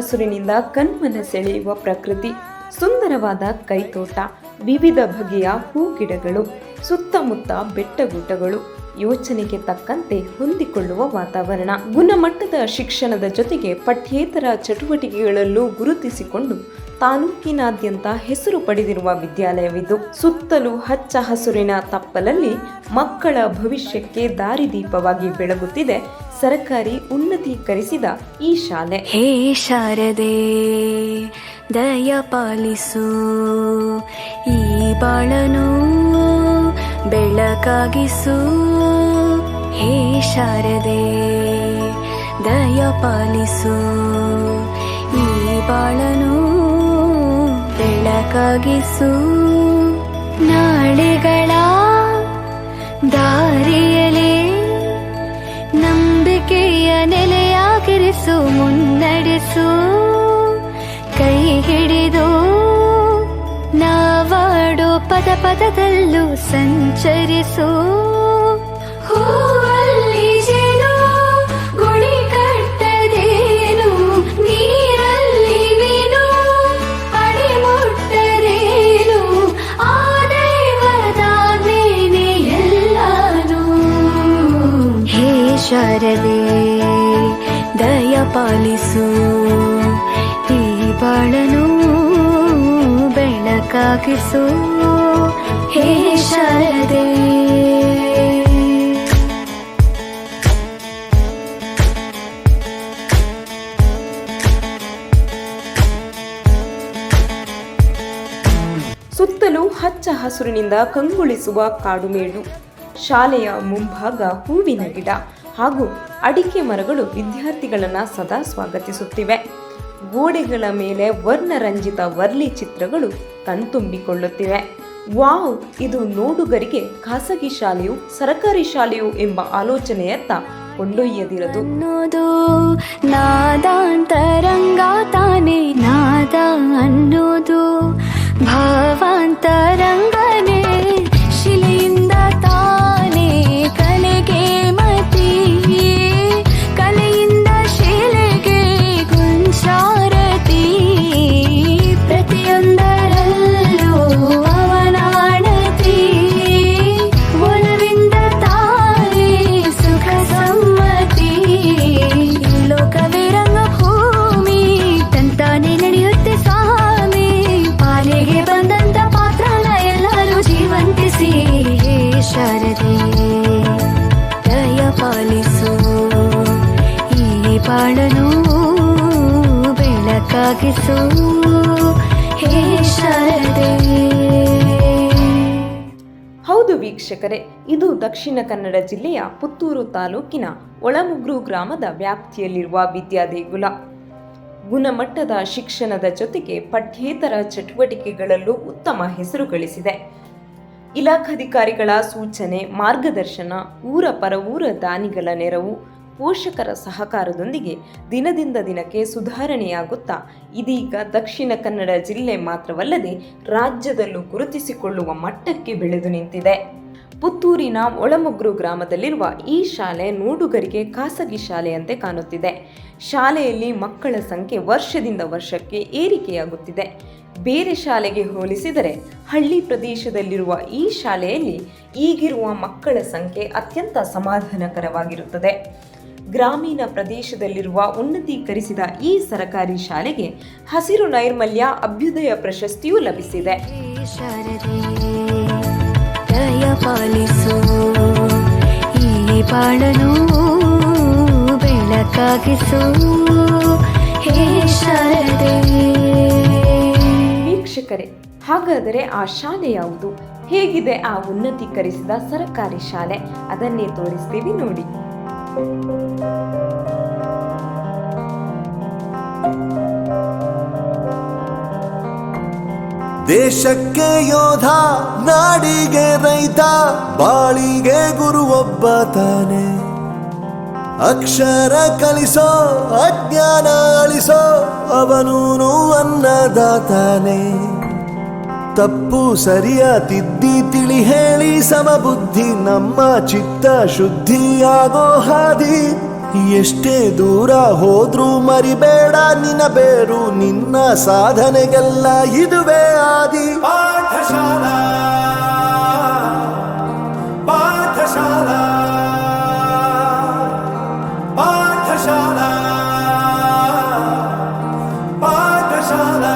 ಹಸುರಿನಿಂದ ಕಣ್ಮನ ಸೆಳೆಯುವ ಪ್ರಕೃತಿ, ಸುಂದರವಾದ ಕೈತೋಟ, ವಿವಿಧ ಬಗೆಯ ಹೂಗಿಡಗಳು, ಸುತ್ತಮುತ್ತ ಬೆಟ್ಟಗುಡ್ಡಗಳು, ಯೋಚನೆಗೆ ತಕ್ಕಂತೆ ಹೊಂದಿಕೊಳ್ಳುವ ವಾತಾವರಣ, ಗುಣಮಟ್ಟದ ಶಿಕ್ಷಣದ ಜೊತೆಗೆ ಪಠ್ಯೇತರ ಚಟುವಟಿಕೆಗಳಲ್ಲೂ ಗುರುತಿಸಿಕೊಂಡು ತಾಲೂಕಿನಾದ್ಯಂತ ಹೆಸರು ಪಡೆದಿರುವ ವಿದ್ಯಾಲಯವಿದು. ಸುತ್ತಲೂ ಹಚ್ಚ ಹಸುರಿನ ತಪ್ಪಲಲ್ಲಿ ಮಕ್ಕಳ ಭವಿಷ್ಯಕ್ಕೆ ದಾರಿದೀಪವಾಗಿ ಬೆಳಗುತ್ತಿದೆ ಸರ್ಕಾರಿ ಉನ್ನತೀಕರಿಸಿದ ಈ ಶಾಲೆ. ಹೇ ಶಾರದೆ ದಯ ಪಾಲಿಸು, ಈ ಬಾಳನು ಬೆಳಕಾಗಿಸು. ಹೇ ಶಾರದೆ ದಯ ಪಾಲಿಸು, ಈ ಬಾಳನು ಬೆಳಕಾಗಿಸು. ನಾಳೆಗಳ ದಾರಿಯಲೇ ನಂಬಿಕೆಯ ನೆಲೆಯಾಗಿರಿಸು, ಮುನ್ನಡೆಸು. ಕೈ ಹಿಡಿದು ನಾವಾಡೋ ಪದ ಪದದಲ್ಲೂ ಸಂಚರಿಸು. ಹೂವಲ್ಲಿ ಜೇನು ಗುಳಿ ಕಟ್ಟದೇನು, ನೀರಲ್ಲಿ ಮೀನು ಅಡಿ ಮುಟ್ಟದೇನು, ಆ ದೈವದಾಜ್ಞೆನೇ ಎಲ್ಲಾನು. ಹೇ ಶಾರದೆ ದಯ ಪಾಲಿಸು, ಈ ಬಾಳನು ಬೆಳಕಾಗಿಸು. ಹೇ ಶಾರದೆ. ಸುತ್ತಲೂ ಹಚ್ಚ ಹಸುರಿನಿಂದ ಕಂಗೊಳಿಸುವ ಕಾಡುಮೇಡು, ಶಾಲೆಯ ಮುಂಭಾಗ ಹೂವಿನ ಗಿಡ ಹಾಗೂ ಅಡಿಕೆ ಮರಗಳು ವಿದ್ಯಾರ್ಥಿಗಳನ್ನು ಸದಾ ಸ್ವಾಗತಿಸುತ್ತಿವೆ. ಗೋಡೆಗಳ ಮೇಲೆ ವರ್ಣರಂಜಿತ ವರ್ಲಿ ಚಿತ್ರಗಳು ಕಣ್ತುಂಬಿಕೊಳ್ಳುತ್ತಿವೆ. ವಾವ್, ಇದು ನೋಡುಗರಿಗೆ ಖಾಸಗಿ ಶಾಲೆಯು ಸರಕಾರಿ ಶಾಲೆಯು ಎಂಬ ಆಲೋಚನೆಯತ್ತ ಕೊಂಡೊಯ್ಯದಿರದು. ಅನ್ನೋದು ನಾದಾಂತರಂಗ ತಾನೇ, ನಾದ ಅನ್ನೋದು ಭಾವಾಂತರಂಗನೇ. ಶಿಲೆಯಿಂದ ತಾನೇ ಕಲೆಗೆ ಮತಿ, ಕಲೆಯಿಂದ ಶಿಲೆಗೆ ಗುಂಚಾರತಿ. ಪ್ರತಿಯೊಂದರಲ್ಲೂ ಅವನಾಣತಿ, ಒಲವಿಂದ ತಾನೇ ಸುಖ ಸಮ್ಮತಿ. ಲೋಕವೇ ರಂಗಭೂಮಿ ತಂತಾನೆ ನಡೆಯುತ್ತೆ ಸ್ವಾಮಿ, ಪಾಲಿಗೆ ಬಂದಂತ ಪಾತ್ರನ ಎಲ್ಲರೂ ಜೀವಂತಿಸಿ. ಹೇ ಶಾರದೆ ದಯ ಪಾಲಿಸು, ಈ ಬಾಳನು ಬೆಳಕಾಗಿಸು. ಹೇ ಶಾರದೆ. ಹೌದು ವೀಕ್ಷಕರೇ, ಇದು ದಕ್ಷಿಣ ಕನ್ನಡ ಜಿಲ್ಲೆಯ ಪುತ್ತೂರು ತಾಲೂಕಿನ ಒಳಮುಗ್ರು ಗ್ರಾಮದ ವ್ಯಾಪ್ತಿಯಲ್ಲಿರುವ ವಿದ್ಯಾದೇಗುಲ. ಗುಣಮಟ್ಟದ ಶಿಕ್ಷಣದ ಜೊತೆಗೆ ಪಠ್ಯೇತರ ಚಟುವಟಿಕೆಗಳಲ್ಲೂ ಉತ್ತಮ ಹೆಸರು ಗಳಿಸಿದೆ. ಇಲಾಖಾಧಿಕಾರಿಗಳ ಸೂಚನೆ, ಮಾರ್ಗದರ್ಶನ, ಊರ ಪರವೂರ ದಾನಿಗಳ ನೆರವು, ಪೋಷಕರ ಸಹಕಾರದೊಂದಿಗೆ ದಿನದಿಂದ ದಿನಕ್ಕೆ ಸುಧಾರಣೆಯಾಗುತ್ತಾ ಇದೀಗ ದಕ್ಷಿಣ ಕನ್ನಡ ಜಿಲ್ಲೆ ಮಾತ್ರವಲ್ಲದೆ ರಾಜ್ಯದಲ್ಲೂ ಗುರುತಿಸಿಕೊಳ್ಳುವ ಮಟ್ಟಕ್ಕೆ ಬೆಳೆದು ನಿಂತಿದೆ. ಪುತ್ತೂರಿನ ಒಳಮುಗ್ರು ಗ್ರಾಮದಲ್ಲಿರುವ ಈ ಶಾಲೆ ನೋಡುಗರಿಗೆ ಖಾಸಗಿ ಶಾಲೆಯಂತೆ ಕಾಣುತ್ತಿದೆ. ಶಾಲೆಯಲ್ಲಿ ಮಕ್ಕಳ ಸಂಖ್ಯೆ ವರ್ಷದಿಂದ ವರ್ಷಕ್ಕೆ ಏರಿಕೆಯಾಗುತ್ತಿದೆ. ಬೇರೆ ಶಾಲೆಗೆ ಹೋಲಿಸಿದರೆ ಹಳ್ಳಿ ಪ್ರದೇಶದಲ್ಲಿರುವ ಈ ಶಾಲೆಯಲ್ಲಿ ಈಗಿರುವ ಮಕ್ಕಳ ಸಂಖ್ಯೆ ಅತ್ಯಂತ ಸಮಾಧಾನಕರವಾಗಿರುತ್ತದೆ. ಗ್ರಾಮೀಣ ಪ್ರದೇಶದಲ್ಲಿರುವ ಉನ್ನತೀಕರಿಸಿದ ಈ ಸರಕಾರಿ ಶಾಲೆಗೆ ಹಸಿರು ನೈರ್ಮಲ್ಯ ಅಭ್ಯುದಯ ಪ್ರಶಸ್ತಿಯೂ ಲಭಿಸಿದೆ. ದಯ ಪಾಲಿಸು, ಈ ಬಾಳನು ಬೆಳಕಾಗಿಸು. ಹೇ ಶಾರದೆ. ವೀಕ್ಷಕರೇ, ಹಾಗಾದರೆ ಆ ಶಾಲೆ ಯಾವುದು? ಹೇಗಿದೆ ಆ ಉನ್ನತೀಕರಿಸಿದ ಸರಕಾರಿ ಶಾಲೆ? ಅದನ್ನೇ ತೋರಿಸ್ತೀವಿ ನೋಡಿ. ದೇಶಕ್ಕೆ ಯೋಧ, ನಾಡಿಗೆ ರೈತ, ಬಾಳಿಗೆ ಗುರು ಒಬ್ಬ ತಾನೆ. ಅಕ್ಷರ ಕಲಿಸೋ, ಅಜ್ಞಾನ ಅಳಿಸೋ, ಅವನೂನು ಅನ್ನದಾತಾನೆ. ತಪ್ಪು ಸರಿಯ ತಿದ್ದಿ ತಿಳಿ ಹೇಳಿ ಸಮಬುದ್ಧಿ ನಮ್ಮ ಚಿತ್ತ ಶುದ್ಧಿಯಾಗೋ ಹಾದಿ. ಎಷ್ಟೇ ದೂರ ಹೋದ್ರೂ ಮರಿಬೇಡ ನಿನ್ನ ಬೇರು, ನಿನ್ನ ಸಾಧನೆಗೆಲ್ಲ ಇದುವೇ ಆದಿ. ಪಾಠಶಾಲಾ ಪಾಠಶಾಲಾ ಪಾಠಶಾಲಾ ಪಾಠಶಾಲಾ.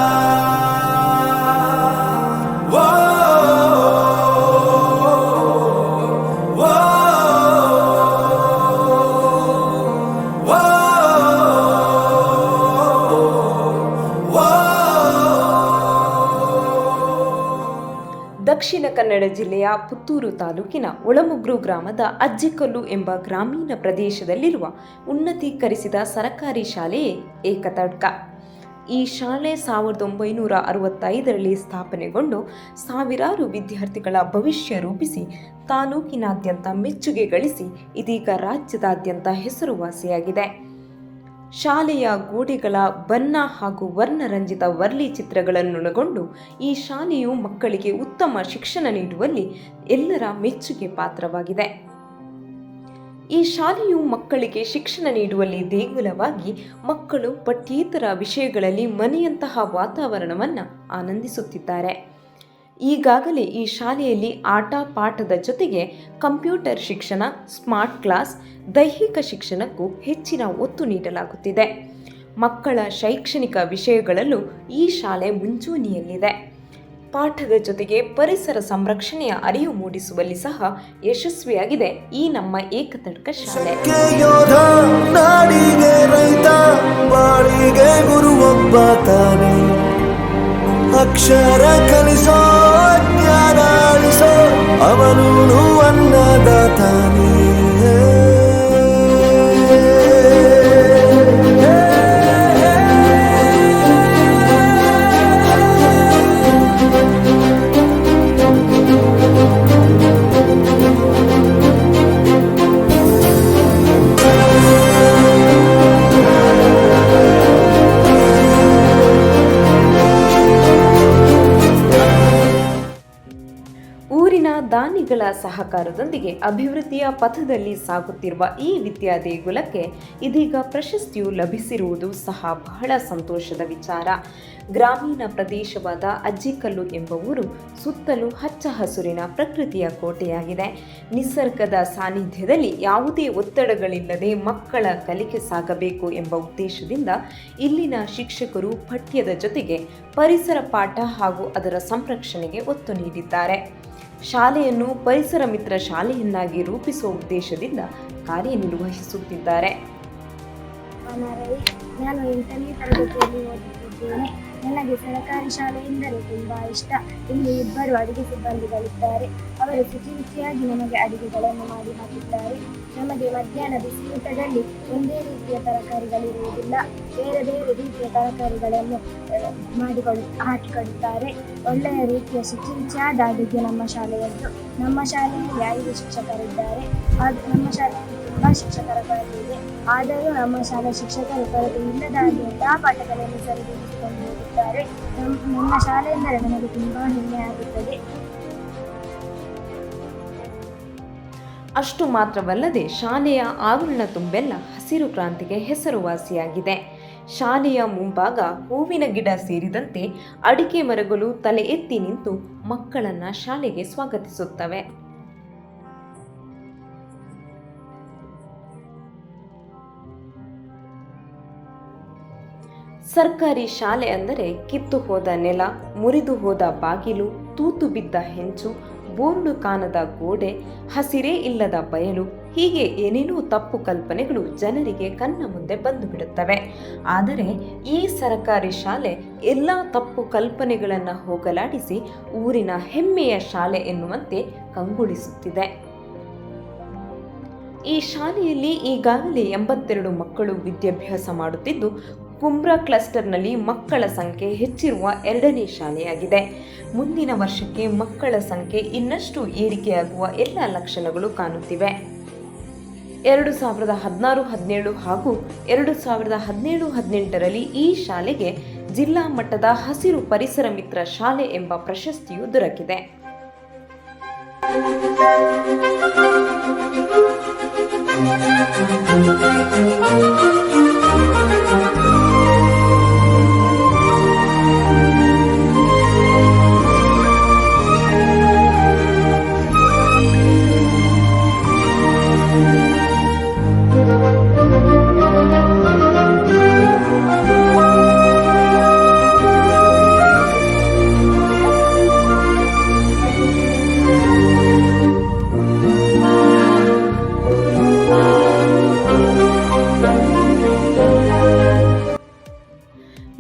ದಕ್ಷಿಣ ಕನ್ನಡ ಜಿಲ್ಲೆಯ ಪುತ್ತೂರು ತಾಲೂಕಿನ ಒಳಮುಗ್ರು ಗ್ರಾಮದ ಅಜ್ಜಿಕಲ್ಲು ಎಂಬ ಗ್ರಾಮೀಣ ಪ್ರದೇಶದಲ್ಲಿರುವ ಉನ್ನತೀಕರಿಸಿದ ಸರಕಾರಿ ಶಾಲೆಯೇ ಏಕತಡ್ಕ. ಈ ಶಾಲೆ 1965ರಲ್ಲಿ ಸ್ಥಾಪನೆಗೊಂಡು ಸಾವಿರಾರು ವಿದ್ಯಾರ್ಥಿಗಳ ಭವಿಷ್ಯ ರೂಪಿಸಿ ತಾಲೂಕಿನಾದ್ಯಂತ ಮೆಚ್ಚುಗೆ ಗಳಿಸಿ ಇದೀಗ ರಾಜ್ಯದಾದ್ಯಂತ ಹೆಸರುವಾಸಿಯಾಗಿದೆ. ಶಾಲೆಯ ಗೋಡೆಗಳ ಬಣ್ಣ ಹಾಗೂ ವರ್ಣರಂಜಿತ ವರ್ಲಿ ಚಿತ್ರಗಳನ್ನೊಳಗೊಂಡು ಈ ಶಾಲೆಯು ಮಕ್ಕಳಿಗೆ ಉತ್ತಮ ಶಿಕ್ಷಣ ನೀಡುವಲ್ಲಿ ಎಲ್ಲರ ಮೆಚ್ಚುಗೆ ಪಾತ್ರವಾಗಿದೆ. ಈ ಶಾಲೆಯು ಮಕ್ಕಳಿಗೆ ಶಿಕ್ಷಣ ನೀಡುವಲ್ಲಿ ದೇಗುಲವಾಗಿ ಮಕ್ಕಳು ಪಠ್ಯೇತರ ವಿಷಯಗಳಲ್ಲಿ ಮನೆಯಂತಹ ವಾತಾವರಣವನ್ನು ಆನಂದಿಸುತ್ತಿದ್ದಾರೆ. ಈಗಾಗಲೇ ಈ ಶಾಲೆಯಲ್ಲಿ ಆಟ ಪಾಠದ ಜೊತೆಗೆ ಕಂಪ್ಯೂಟರ್ ಶಿಕ್ಷಣ, ಸ್ಮಾರ್ಟ್ ಕ್ಲಾಸ್, ದೈಹಿಕ ಶಿಕ್ಷಣಕ್ಕೂ ಹೆಚ್ಚಿನ ಒತ್ತು ನೀಡಲಾಗುತ್ತಿದೆ. ಮಕ್ಕಳ ಶೈಕ್ಷಣಿಕ ವಿಷಯಗಳಲ್ಲೂ ಈ ಶಾಲೆ ಮುಂಚೂಣಿಯಲ್ಲಿದೆ. ಪಾಠದ ಜೊತೆಗೆ ಪರಿಸರ ಸಂರಕ್ಷಣೆಯ ಅರಿವು ಮೂಡಿಸುವಲ್ಲಿ ಸಹ ಯಶಸ್ವಿಯಾಗಿದೆ ಈ ನಮ್ಮ ಏಕತಡ್ಕ ಶಾಲೆ. ನಾಡಿಗೆ ರೈತ ಬಾಳಿಗೆ ಗುರುವೊಬ್ಬ ತಾನೆ, ಅಕ್ಷರ ಕಲಿಸೋ ಜ್ಞಾನ ಅಳಿಸೋ ಅವನು ಅನ್ನದಾತಾನೆ. ದಾನಿಗಳ ಸಹಕಾರದೊಂದಿಗೆ ಅಭಿವೃದ್ಧಿಯ ಪಥದಲ್ಲಿ ಸಾಗುತ್ತಿರುವ ಈ ವಿದ್ಯಾ ದೇಗುಲಕ್ಕೆ ಇದೀಗ ಪ್ರಶಸ್ತಿಯು ಲಭಿಸಿರುವುದು ಸಹ ಬಹಳ ಸಂತೋಷದ ವಿಚಾರ. ಗ್ರಾಮೀಣ ಪ್ರದೇಶವಾದ ಅಜ್ಜಿಕಲ್ಲು ಎಂಬ ಊರು ಸುತ್ತಲೂ ಹಚ್ಚ ಹಸುರಿನ ಪ್ರಕೃತಿಯ ಕೋಟೆಯಾಗಿದೆ. ನಿಸರ್ಗದ ಸಾನ್ನಿಧ್ಯದಲ್ಲಿ ಯಾವುದೇ ಒತ್ತಡಗಳಿಲ್ಲದೆ ಮಕ್ಕಳ ಕಲಿಕೆ ಸಾಗಬೇಕು ಎಂಬ ಉದ್ದೇಶದಿಂದ ಇಲ್ಲಿನ ಶಿಕ್ಷಕರು ಪಠ್ಯದ ಜೊತೆಗೆ ಪರಿಸರ ಪಾಠ ಹಾಗೂ ಅದರ ಸಂರಕ್ಷಣೆಗೆ ಒತ್ತು ನೀಡಿದ್ದಾರೆ. ಶಾಲೆಯನ್ನು ಪರಿಸರ ಮಿತ್ರ ಶಾಲೆಯನ್ನಾಗಿ ರೂಪಿಸುವ ಉದ್ದೇಶದಿಂದ ಕಾರ್ಯನಿರ್ವಹಿಸುತ್ತಿದ್ದಾರೆ. ನಾನು 8ನೇ ತರಗತಿಯಲ್ಲಿ ಓದುತ್ತಿದ್ದೇನೆ. ನನಗೆ ಸರ್ಕಾರಿ ಶಾಲೆ ಎಂದರೆ ತುಂಬ ಇಷ್ಟ. ಇಲ್ಲಿ ಇಬ್ಬರು ಅಡುಗೆ ಸಿಬ್ಬಂದಿಗಳಿದ್ದಾರೆ. ಅವರು ಶುಚಿಯಾಗಿ ನಮಗೆ ಅಡುಗೆಗಳನ್ನು ಮಾಡಿ ಹಾಕುತ್ತಾರೆ. ನಮಗೆ ಮಧ್ಯಾಹ್ನ ಬಿಸಿಯೂಟದಲ್ಲಿ ಒಂದೇ ರೀತಿಯ ತರಕಾರಿಗಳಿರುವುದಿಲ್ಲ, ಬೇರೆ ಬೇರೆ ರೀತಿಯ ತರಕಾರಿಗಳನ್ನು ಹಾಕಿಕೊಡುತ್ತಾರೆ. ಒಳ್ಳೆಯ ರೀತಿಯ ಶುಚಿಯಾದ ಅಡುಗೆ ನಮ್ಮ ಶಾಲೆಯದ್ದು. ನಮ್ಮ ಶಾಲೆಯಲ್ಲಿ 5 ಶಿಕ್ಷಕರಿದ್ದಾರೆ. ನಮ್ಮ ಶಾಲೆಯಲ್ಲಿ ತುಂಬ ಶಿಕ್ಷಕರ ಕೊರತೆ ಇದೆ. ಆದರೂ ನಮ್ಮ ಶಾಲೆ ಶಿಕ್ಷಕರ ಕೊರತೆ ಇಲ್ಲದ ಹಾಗೆ ಎಲ್ಲ ಪಾಠಗಳನ್ನು ಸರಿದೂಗಿಸಿಕೊಂಡು ಹೋಗುತ್ತಾರೆ. ನನ್ನ ಶಾಲೆ ಎಂದರೆ ನನಗೆ ತುಂಬ ಹೆಮ್ಮೆ ಆಗುತ್ತದೆ. ಅಷ್ಟು ಮಾತ್ರವಲ್ಲದೆ ಶಾಲೆಯ ಆವರಣ ತುಂಬೆಲ್ಲ ಹಸಿರು ಕ್ರಾಂತಿಗೆ ಹೆಸರುವಾಸಿಯಾಗಿದೆ. ಶಾಲೆಯ ಮುಂಭಾಗ ಹೂವಿನ ಗಿಡ ಸೇರಿದಂತೆ ಅಡಿಕೆ ಮರಗಳು ತಲೆ ಎತ್ತಿ ನಿಂತು ಮಕ್ಕಳನ್ನ ಶಾಲೆಗೆ ಸ್ವಾಗತಿಸುತ್ತವೆ. ಸರ್ಕಾರಿ ಶಾಲೆ ಅಂದರೆ ಕಿತ್ತು ಹೋದ ನೆಲ, ಮುರಿದು ಹೋದ ಬಾಗಿಲು, ತೂತು ಬಿದ್ದ ಹೆಂಚು, ಬೋರ್ಡು ಕಾಣದ ಗೋಡೆ, ಹಸಿರೇ ಇಲ್ಲದ ಬಯಲು, ಹೀಗೆ ಏನೇನೋ ತಪ್ಪು ಕಲ್ಪನೆಗಳು ಜನರಿಗೆ ಕಣ್ಣ ಮುಂದೆ ಬಂದು ಬಿಡುತ್ತವೆ. ಆದರೆ ಈ ಸರ್ಕಾರಿ ಶಾಲೆ ಎಲ್ಲ ತಪ್ಪು ಕಲ್ಪನೆಗಳನ್ನು ಹೋಗಲಾಡಿಸಿ ಊರಿನ ಹೆಮ್ಮೆಯ ಶಾಲೆ ಎನ್ನುವಂತೆ ಕಂಗೊಳಿಸುತ್ತಿದೆ. ಈ ಶಾಲೆಯಲ್ಲಿ ಈಗಾಗಲೇ 82 ಮಕ್ಕಳು ವಿದ್ಯಾಭ್ಯಾಸ ಮಾಡುತ್ತಿದ್ದು, ಕುಂಬ್ರಾ ಕ್ಲಸ್ಟರ್ನಲ್ಲಿ ಮಕ್ಕಳ ಸಂಖ್ಯೆ ಹೆಚ್ಚಿರುವ 2ನೇ ಶಾಲೆಯಾಗಿದೆ. ಮುಂದಿನ ವರ್ಷಕ್ಕೆ ಮಕ್ಕಳ ಸಂಖ್ಯೆ ಇನ್ನಷ್ಟು ಏರಿಕೆಯಾಗುವ ಎಲ್ಲ ಲಕ್ಷಣಗಳು ಕಾಣುತ್ತಿವೆ. 2016-17 ಹಾಗೂ 2017-18ರಲ್ಲಿ ಈ ಶಾಲೆಗೆ ಜಿಲ್ಲಾ ಮಟ್ಟದ ಹಸಿರು ಪರಿಸರ ಮಿತ್ರ ಶಾಲೆ ಎಂಬ ಪ್ರಶಸ್ತಿಯು ದೊರಕಿದೆ.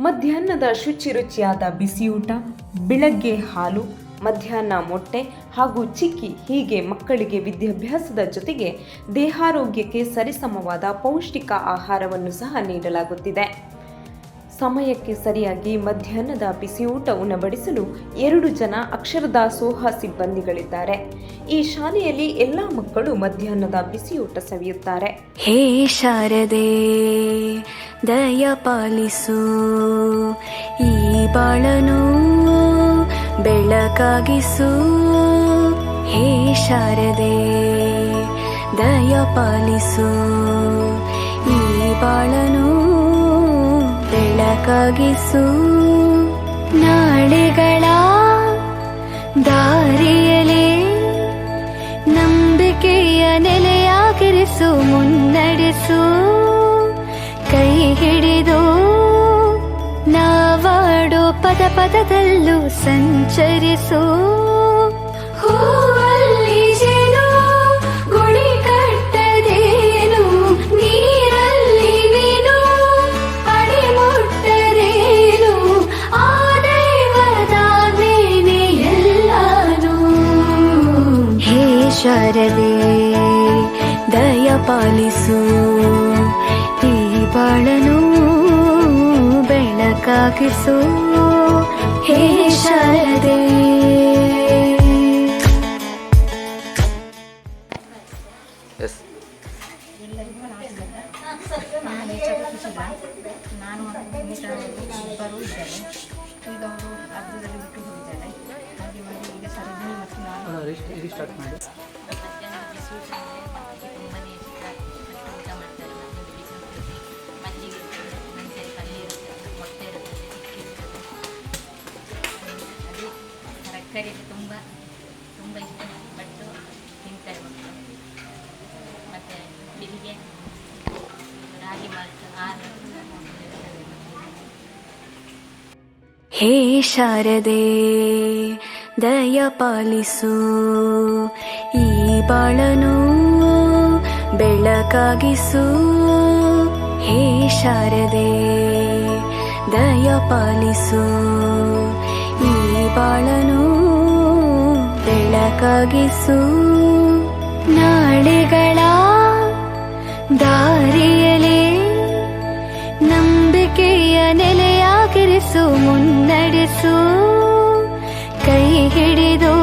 ಮಧ್ಯಾಹ್ನದ ಶುಚಿರುಚಿಯಾದ ಬಿಸಿಯೂಟ, ಬೆಳಗ್ಗೆ ಹಾಲು, ಮಧ್ಯಾಹ್ನ ಮೊಟ್ಟೆ ಹಾಗೂ ಚಿಕ್ಕಿ ಹೀಗೆ ಮಕ್ಕಳಿಗೆ ವಿದ್ಯಾಭ್ಯಾಸದ ಜೊತೆಗೆ ದೇಹಾರೋಗ್ಯಕ್ಕೆ ಸರಿಸಮವಾದ ಪೌಷ್ಟಿಕ ಆಹಾರವನ್ನು ಸಹ ನೀಡಲಾಗುತ್ತಿದೆ. ಸಮಯಕ್ಕೆ ಸರಿಯಾಗಿ ಮಧ್ಯಾಹ್ನದ ಬಿಸಿಯೂಟ ಉಣಬಡಿಸಲು 2 ಜನ ಅಕ್ಷರದಾಸೋಹ ಸಿಬ್ಬಂದಿಗಳಿದ್ದಾರೆ. ಈ ಶಾಲೆಯಲ್ಲಿ ಎಲ್ಲ ಮಕ್ಕಳು ಮಧ್ಯಾಹ್ನದ ಬಿಸಿಯೂಟ ಸವಿಯುತ್ತಾರೆ. ಹೇ ಶಾರದೆ ದಯ ಪಾಲಿಸು, ಈ ಬಾಳನು ಬೆಳಕಾಗಿಸು. ಹೇ ಶಾರದೆ ದಯ ಪಾಲಿಸು, ಈ ಬಾಳನು ಬೆಳಕಾಗಿಸು. ನಾಳೆಗಳ ದಾರಿಯಲೇ ನಂಬಿಕೆಯ ನೆಲೆಯಾಗಿರಿಸು, ಮುನ್ನಡೆಸು. ಕೈ ಹಿಡಿದು ನಾವಾಡೋ ಪದ ಪದದಲ್ಲೂ ಸಂಚರಿಸು. ಹೂವಲ್ಲಿ ಜೇನು ಗುಳಿ ಕಟ್ಟದೇನು, ನೀರಲ್ಲಿ ಮೀನು ಅಡಿ ಮುಟ್ಟರೇನು, ಆ ದೈವದಾಜ್ಞೆನೇ ಎಲ್ಲಾನು. ಹೇ ಶಾರದೆ ದಯ ಪಾಲಿಸು, ಈ ಬಾಳನು ಬೆಳಕಾಗಿಸು. ಹೇ ಶಾರದೆ. ಎಲ್ಲರಿಗೂ ನಮಸ್ಕಾರ. ನನ್ನ ಹೆಸರು ಕುಶಲ. ನಾನು ಇಬ್ಬರು ಇದ್ದಾರೆ. ಈಗ ಅವರು ಅರ್ಧದಲ್ಲಿ ಬಿಟ್ಟು ಹೋಗಿದ್ದಾರೆ. ಹಾಗೆ ಮಾಡಿ ಈಗ ಸರೋಜಿನಿ ಮತ್ತು ನಾನು ಸ್ಟಾರ್ಟ್ ಮಾಡಿ. ತರಕಾರಿ ತುಂಬ ತುಂಬ ಇಷ್ಟಪಟ್ಟು ತಿಂತಾರೆ ಮಕ್ಕಳು. ಮತ್ತು ಬೆಳಿಗ್ಗೆ ರಾಗಿ ಮಾಲ್ಟ್ ಹಾಲು. ಹೇ ಶಾರದೆ ದಯ ಪಾಲಿಸು, ಈ ಬಾಳನು ಬೆಳಕಾಗಿಸು. ಹೇ ಶಾರದೆ ದಯ ಪಾಲಿಸು, ಈ ಬಾಳನು ಬೆಳಕಾಗಿಸು. ನಾಳೆಗಳ ದಾರಿಯಲೇ ನಂಬಿಕೆಯ ನೆಲೆಯಾಗಿರಿಸು, ಮುನ್ನಡೆಸು. ಕೈ ಹಿಡಿದು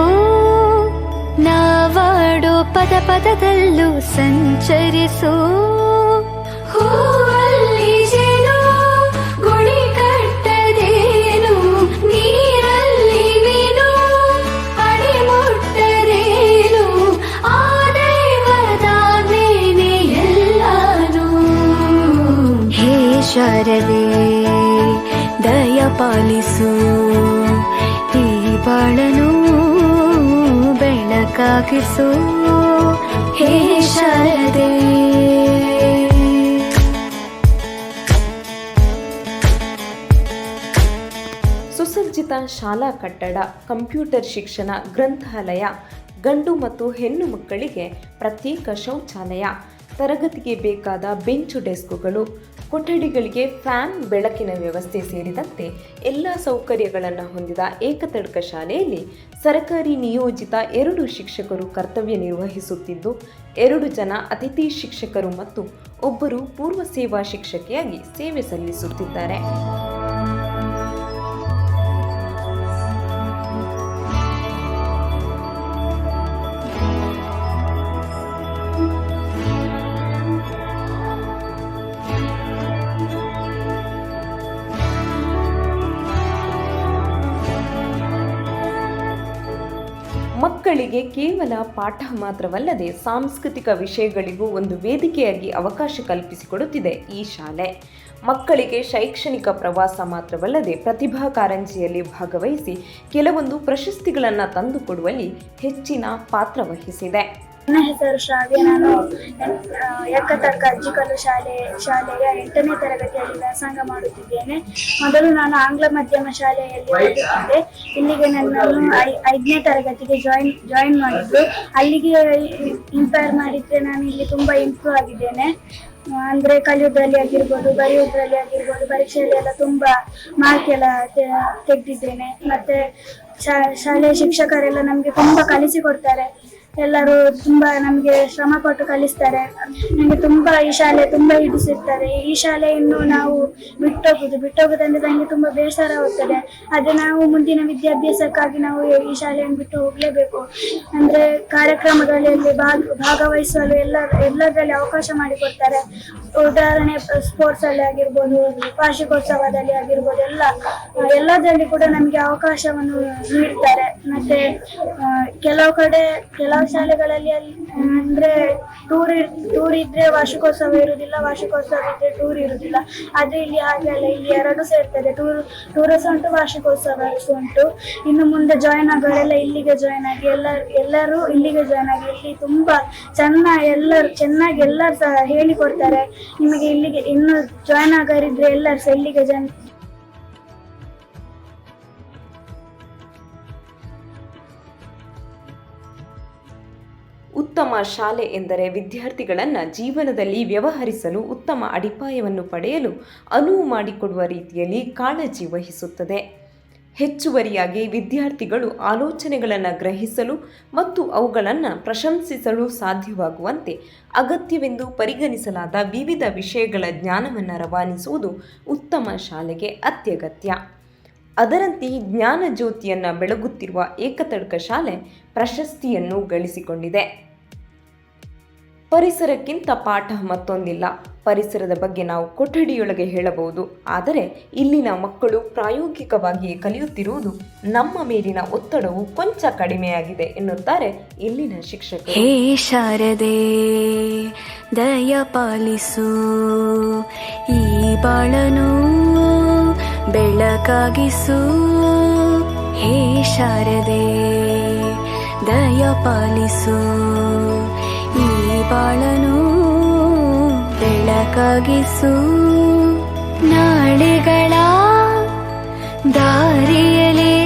ನಾವಾಡೋ ಪದ ಪದದಲ್ಲೂ ಸಂಚರಿಸು. ಹೂವಲ್ಲಿ ಜೇನು ಗುಳಿ ಕಟ್ಟದೇನು, ನೀರಲ್ಲಿ ಮೀನು ಅಡಿ ಮುಟ್ಟರೇನು, ಆ ದೈವದಾಜ್ಞೆನೇ ಎಲ್ಲಾನು. ಹೇ ಶಾರದೆ ದಯ ಪಾಲಿಸು, ಈ ಬಾಳನು ಬೆಳಕಾಗಿಸು. ಹೇ ಶಾರದೆ. ಸುಸಜ್ಜಿತ ಶಾಲಾ ಕಟ್ಟಡ, ಕಂಪ್ಯೂಟರ್ ಶಿಕ್ಷಣ, ಗ್ರಂಥಾಲಯ, ಗಂಡು ಮತ್ತು ಹೆಣ್ಣು ಮಕ್ಕಳಿಗೆ ಪ್ರತ್ಯೇಕ ಶೌಚಾಲಯ, ತರಗತಿಗೆ ಬೇಕಾದ ಬೆಂಚು ಡೆಸ್ಕ್ಗಳು, ಕೊಠಡಿಗಳಿಗೆ ಫ್ಯಾನ್, ಬೆಳಕಿನ ವ್ಯವಸ್ಥೆ ಸೇರಿದಂತೆ ಎಲ್ಲ ಸೌಕರ್ಯಗಳನ್ನು ಹೊಂದಿದ ಏಕತಡ್ಕ ಶಾಲೆಯಲ್ಲಿ ಸರ್ಕಾರಿ ನಿಯೋಜಿತ 2 ಶಿಕ್ಷಕರು ಕರ್ತವ್ಯ ನಿರ್ವಹಿಸುತ್ತಿದ್ದು, 2 ಜನ ಅತಿಥಿ ಶಿಕ್ಷಕರು ಮತ್ತು ಒಬ್ಬರು ಪೂರ್ವ ಸೇವಾ ಶಿಕ್ಷಕಿಯಾಗಿ ಸೇವೆ ಸಲ್ಲಿಸುತ್ತಿದ್ದಾರೆ. ಮಕ್ಕಳಿಗೆ ಕೇವಲ ಪಾಠ ಮಾತ್ರವಲ್ಲದೆ ಸಾಂಸ್ಕೃತಿಕ ವಿಷಯಗಳಿಗೂ ಒಂದು ವೇದಿಕೆಯಾಗಿ ಅವಕಾಶ ಕಲ್ಪಿಸಿಕೊಡುತ್ತಿದೆ ಈ ಶಾಲೆ. ಮಕ್ಕಳಿಗೆ ಶೈಕ್ಷಣಿಕ ಪ್ರವಾಸ ಮಾತ್ರವಲ್ಲದೆ ಪ್ರತಿಭಾ ಕಾರಂಜಿಯಲ್ಲಿ ಭಾಗವಹಿಸಿ ಕೆಲವೊಂದು ಪ್ರಶಸ್ತಿಗಳನ್ನು ತಂದುಕೊಡುವಲ್ಲಿ ಹೆಚ್ಚಿನ ಪಾತ್ರ ವಹಿಸಿದೆ. ನನ್ನ ಹೆಸರು ಶ್ರಾವ್ಯ. ನಾನು ಎಕ್ಕತಡ್ಕ ಅಜ್ಜಿಕಲ್ಲು ಶಾಲೆಯ 8ನೇ ತರಗತಿಯಲ್ಲಿ ವ್ಯಾಸಂಗ ಮಾಡುತ್ತಿದ್ದೇನೆ. ಮೊದಲು ನಾನು ಆಂಗ್ಲ ಮಾಧ್ಯಮ ಶಾಲೆಯಲ್ಲಿ ಓದುತ್ತಿದ್ದೆ. ಇಲ್ಲಿಗೆ ನನ್ನನ್ನು 5ನೇ ತರಗತಿಗೆ ಜಾಯಿನ್ ಮಾಡಿದ್ರು. ಅಲ್ಲಿಗೆ ಇಂಪೇರ್ ಮಾಡಿದ್ರೆ ನಾನು ಇಲ್ಲಿ ತುಂಬಾ ಇಂಪ್ರೂವ್ ಆಗಿದ್ದೇನೆ. ಅಂದ್ರೆ ಕಲಿಯೋದ್ರಲ್ಲಿ ಆಗಿರ್ಬೋದು, ಬರೆಯೋದ್ರಲ್ಲಿ ಆಗಿರ್ಬೋದು, ಪರೀಕ್ಷೆಯಲ್ಲಿ ಎಲ್ಲ ತುಂಬಾ ಮಾರ್ಕ್ ಎಲ್ಲ ತೆಗೆದಿದ್ದೇನೆ. ಮತ್ತೆ ಶಾಲೆಯ ಶಿಕ್ಷಕರೆಲ್ಲ ನಮ್ಗೆ ತುಂಬಾ ಕಲಿಸಿಕೊಡ್ತಾರೆ. ಎಲ್ಲರೂ ತುಂಬಾ ನಮ್ಗೆ ಶ್ರಮ ಪಟ್ಟು ಕಲಿಸ್ತಾರೆ. ನನಗೆ ತುಂಬಾ ಈ ಶಾಲೆ ತುಂಬಾ ಹಿಡಿಸಿರ್ತಾರೆ. ಈ ಶಾಲೆಯನ್ನು ನಾವು ಬಿಟ್ಟೋಗುದಂದ್ರೆ ನನಗೆ ತುಂಬಾ ಬೇಸರ ಹೋಗ್ತದೆ. ಆದ್ರೆ ನಾವು ಮುಂದಿನ ವಿದ್ಯಾಭ್ಯಾಸಕ್ಕಾಗಿ ನಾವು ಈ ಶಾಲೆಯನ್ನು ಬಿಟ್ಟು ಹೋಗ್ಲೇಬೇಕು. ಅಂದ್ರೆ ಕಾರ್ಯಕ್ರಮಗಳಲ್ಲಿ ಭಾಗವಹಿಸಲು ಎಲ್ಲದರಲ್ಲಿ ಅವಕಾಶ ಮಾಡಿಕೊಡ್ತಾರೆ. ಉದಾಹರಣೆ ಸ್ಪೋರ್ಟ್ಸ್ ಅಲ್ಲಿ ಆಗಿರ್ಬೋದು, ವಾರ್ಷಿಕೋತ್ಸವದಲ್ಲಿ ಆಗಿರ್ಬೋದು, ಎಲ್ಲದರಲ್ಲಿ ಕೂಡ ನಮಗೆ ಅವಕಾಶವನ್ನು ನೀಡ್ತಾರೆ. ಮತ್ತೆ ಕೆಲವು ಶಾಲೆಗಳಲ್ಲಿ ಅಂದ್ರೆ ಟೂರ್ ಇದ್ರೆ ವಾರ್ಷಿಕೋತ್ಸವ ಇರುವುದಿಲ್ಲ, ವಾರ್ಷಿಕೋತ್ಸವ ಇದ್ರೆ ಟೂರ್ ಇರುವುದಿಲ್ಲ. ಆದ್ರೆ ಇಲ್ಲಿ ಹಾಗೆಲ್ಲ, ಇಲ್ಲಿ ಎರಡು ಸೇರ್ತದೆ. ಟೂರ್ಸ್ ಉಂಟು, ವಾರ್ಷಿಕೋತ್ಸವ ಉಂಟು. ಇನ್ನು ಮುಂದೆ ಜಾಯಿನ್ ಆಗೋರೆಲ್ಲ ಇಲ್ಲಿಗೆ ಜಾಯಿನ್ ಆಗಿ ಎಲ್ಲರೂ ಇಲ್ಲಿಗೆ ಜಾಯಿನ್ ಆಗಿ. ಇಲ್ಲಿ ತುಂಬಾ ಚೆನ್ನಾಗಿ ಎಲ್ಲರೂ ಸಹ ಹೇಳಿಕೊಡ್ತಾರೆ. ನಿಮಗೆ ಇಲ್ಲಿಗೆ ಇನ್ನು ಜಾಯಿನ್ ಆಗೋರಿದ್ರೆ ಎಲ್ಲರೂ ಸಹ ಇಲ್ಲಿಗೆ ಜಾಯಿನ್. ಉತ್ತಮ ಶಾಲೆ ಎಂದರೆ ವಿದ್ಯಾರ್ಥಿಗಳನ್ನು ಜೀವನದಲ್ಲಿ ವ್ಯವಹರಿಸಲು ಉತ್ತಮ ಅಡಿಪಾಯವನ್ನು ಪಡೆಯಲು ಅನುವು ಮಾಡಿಕೊಡುವ ರೀತಿಯಲ್ಲಿ ಕಾಳಜಿ ವಹಿಸುತ್ತದೆ. ಹೆಚ್ಚುವರಿಯಾಗಿ ವಿದ್ಯಾರ್ಥಿಗಳು ಆಲೋಚನೆಗಳನ್ನು ಗ್ರಹಿಸಲು ಮತ್ತು ಅವುಗಳನ್ನು ಪ್ರಶಂಸಿಸಲು ಸಾಧ್ಯವಾಗುವಂತೆ ಅಗತ್ಯವೆಂದು ಪರಿಗಣಿಸಲಾದ ವಿವಿಧ ವಿಷಯಗಳ ಜ್ಞಾನವನ್ನು ರವಾನಿಸುವುದು ಉತ್ತಮ ಶಾಲೆಗೆ ಅತ್ಯಗತ್ಯ. ಅದರಂತೆ ಜ್ಞಾನ ಜ್ಯೋತಿಯನ್ನು ಬೆಳಗುತ್ತಿರುವ ಏಕತಡ್ಕ ಶಾಲೆ ಪ್ರಶಸ್ತಿಯನ್ನು ಗಳಿಸಿಕೊಂಡಿದೆ. ಪರಿಸರಕ್ಕಿಂತ ಪಾಠ ಮತ್ತೊಂದಿಲ್ಲ. ಪರಿಸರದ ಬಗ್ಗೆ ನಾವು ಕೊಠಡಿಯೊಳಗೆ ಹೇಳಬಹುದು, ಆದರೆ ಇಲ್ಲಿನ ಮಕ್ಕಳು ಪ್ರಾಯೋಗಿಕವಾಗಿ ಕಲಿಯುತ್ತಿರುವುದು ನಮ್ಮ ಮೇಲಿನ ಒತ್ತಡವು ಕೊಂಚ ಕಡಿಮೆಯಾಗಿದೆ ಎನ್ನುತ್ತಾರೆ ಇಲ್ಲಿನ ಶಿಕ್ಷಕರು. ಹೇ ಶಾರದೆ ದಯ ಪಾಲಿಸು, ಈ ಬಾಳನು ಬೆಳಕಾಗಿಸು. ಹೇ ಶಾರದೆ ದಯ ಪಾಲಿಸು, ಈ ಬಾಳನು ಬೆಳಕಾಗಿಸು. ನಾಳೆಗಳ ದಾರಿಯಲೇ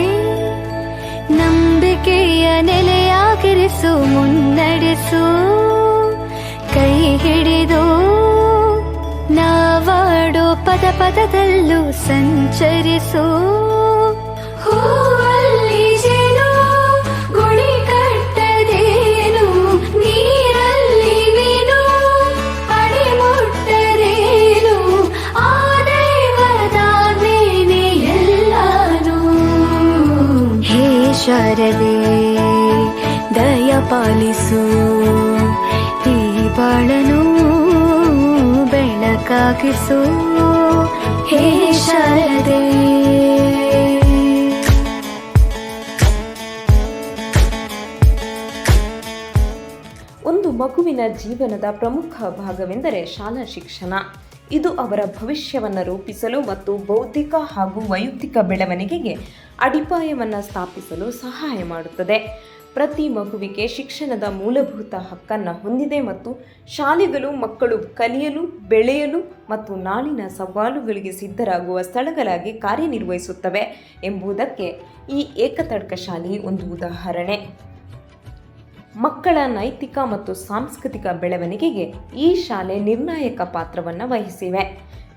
ನಂಬಿಕೆಯ ನೆಲೆಯಾಗಿರಿಸು, ಮುನ್ನಡೆಸು. ಕೈ ಹಿಡಿದು ನಾವಾಡೋ ಪದದಲ್ಲೂ ಸಂಚರಿಸು. ಹೂವಲ್ಲಿ ಜೇನು ಗುಡಿ ಕಟ್ಟದೇನು, ನೀರಲ್ಲಿ ಮೀನು ಅಡಿ ಮುಟ್ಟರೇನು, ಆ ದೈವದಾನೇನೆ ಎಲ್ಲಾನು. ಹೇ ಶಾರದೆ ದಯ ಪಾಲಿಸು, ಈ ಬಾಳನು ಬೆಳಕಾಗಿಸು. ಹೇ ಶಾರದೆ. ಒಂದು ಮಗುವಿನ ಜೀವನದ ಪ್ರಮುಖ ಭಾಗವೆಂದರೆ ಶಾಲಾ ಶಿಕ್ಷಣ. ಇದು ಅವರ ಭವಿಷ್ಯವನ್ನು ರೂಪಿಸಲು ಮತ್ತು ಬೌದ್ಧಿಕ ಹಾಗೂ ವೈಯಕ್ತಿಕ ಬೆಳವಣಿಗೆಗೆ ಅಡಿಪಾಯವನ್ನು ಸ್ಥಾಪಿಸಲು ಸಹಾಯ ಮಾಡುತ್ತದೆ. ಪ್ರತಿ ಮಗುವಿಗೆ ಶಿಕ್ಷಣದ ಮೂಲಭೂತ ಹಕ್ಕನ್ನು ಹೊಂದಿದೆ ಮತ್ತು ಶಾಲೆಗಳು ಮಕ್ಕಳು ಕಲಿಯಲು, ಬೆಳೆಯಲು ಮತ್ತು ನಾಳಿನ ಸವಾಲುಗಳಿಗೆ ಸಿದ್ಧರಾಗುವ ಸ್ಥಳಗಳಾಗಿ ಕಾರ್ಯನಿರ್ವಹಿಸುತ್ತವೆ ಎಂಬುದಕ್ಕೆ ಈ ಏಕತಡ್ಕ ಶಾಲೆ ಒಂದು ಉದಾಹರಣೆ. ಮಕ್ಕಳ ನೈತಿಕ ಮತ್ತು ಸಾಂಸ್ಕೃತಿಕ ಬೆಳವಣಿಗೆಗೆ ಈ ಶಾಲೆ ನಿರ್ಣಾಯಕ ಪಾತ್ರವನ್ನು ವಹಿಸಿವೆ.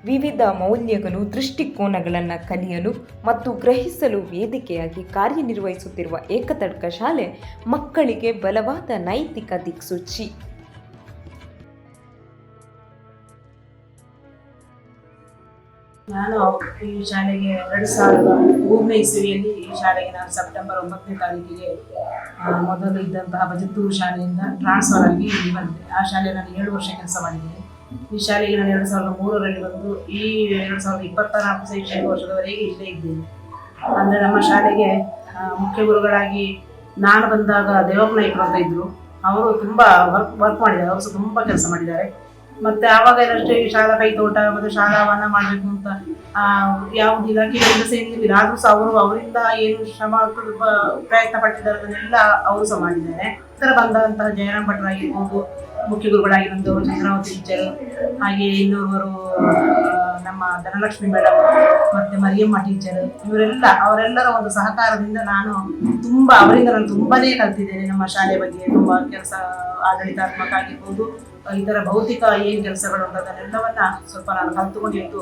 ವಿವಿಧ ಮೌಲ್ಯಗಳು, ದೃಷ್ಟಿಕೋನಗಳನ್ನು ಕಲಿಯಲು ಮತ್ತು ಗ್ರಹಿಸಲು ವೇದಿಕೆಯಾಗಿ ಕಾರ್ಯನಿರ್ವಹಿಸುತ್ತಿರುವ ಏಕತಡ್ಕ ಶಾಲೆ ಮಕ್ಕಳಿಗೆ ಬಲವಾದ ನೈತಿಕ ದಿಕ್ಸೂಚಿ. ನಾನು ಈ ಶಾಲೆಗೆ 2003ನೇ ಇಸವಿಯಲ್ಲಿ ಈ ಶಾಲೆಗೆ ನಾನು ಸೆಪ್ಟೆಂಬರ್ 9ನೇ ತಾರೀಕಿಗೆ ಮೊದಲು ಇದ್ದಂತಹ ಬಜತ್ತೂರು ಶಾಲೆಯಿಂದ ಟ್ರಾನ್ಸ್ಫರ್ ಆಗಿ ಇಲ್ಲಿ ಬಂದೆ. ಆ ಶಾಲೆ ನಾನು 7 ವರ್ಷ ಕೆಲಸ ಮಾಡಿದ್ದೇನೆ. ಈ ಶಾಲೆಗೆ ನಾನು 2003ರಲ್ಲಿ ಬಂದು ಈ 2024 ಶೈಕ್ಷಣಿಕ ವರ್ಷದವರೆಗೆ ಇಲ್ಲೇ ಇದ್ದೇನೆ. ಅಂದರೆ ನಮ್ಮ ಶಾಲೆಗೆ ಮುಖ್ಯ ಗುರುಗಳಾಗಿ ನಾನು ಬಂದಾಗ ದೇವಪ್ಪ ನಾಯ್ಕರು ಅಂತ ಇದ್ರು, ಅವರು ತುಂಬ ವರ್ಕ್ ಮಾಡಿದ್ದಾರೆ, ಅವರು ಸಹ ತುಂಬ ಕೆಲಸ ಮಾಡಿದ್ದಾರೆ. ಮತ್ತು ಆವಾಗ ಅಷ್ಟೇ ಶಾಲಾ ಕೈತೋಟ ಮತ್ತು ಶಾಲಾ ವನ ಮಾಡಬೇಕು ಅಂತ ಯಾವುದು ಇಲಾಖೆಗಳಿಂದ ಸೇರಿರಲಿಲ್ಲ. ಆದರೂ ಸಹ ಅವರಿಂದ ಏನು ಶ್ರಮ ಪ್ರಯತ್ನ ಪಟ್ಟಿದ್ದಾರೆ ಅದನ್ನೆಲ್ಲ ಅವರು ಸಹ ಮಾಡಿದ್ದಾರೆ. ನಂತರ ಬಂದಂತಹ ಜಯರಾಮ್ ಭಟ್ರಾಗಿರ್ಬೋದು, ಮುಖ್ಯ ಗುರುಗಳಾಗಿರುವಂಥವರು ಚಂದ್ರಾವತಿ ಟೀಚರು, ಹಾಗೆ ಇನ್ನೊಬ್ಬರು ನಮ್ಮ ಧನಲಕ್ಷ್ಮಿ ಮೇಡಮ್ ಮತ್ತು ಮರಿಯಮ್ಮ ಟೀಚರ್, ಅವರೆಲ್ಲರ ಒಂದು ಸಹಕಾರದಿಂದ ನಾನು ಅವರಿಂದ ನಾನು ತುಂಬನೇ ಕಲ್ತಿದ್ದೇನೆ. ನಮ್ಮ ಶಾಲೆ ಬಗ್ಗೆ ತುಂಬ ಕೆಲಸ, ಆಡಳಿತಾತ್ಮಕ ಆಗಿರ್ಬೋದು, ಇತರ ಭೌತಿಕ ಏನು ಕೆಲಸಗಳು ಉಂಟು ಅದನ್ನೆಲ್ಲವನ್ನ ಸ್ವಲ್ಪ ನಾನು ಕಲ್ತುಕೊಂಡಿದ್ದು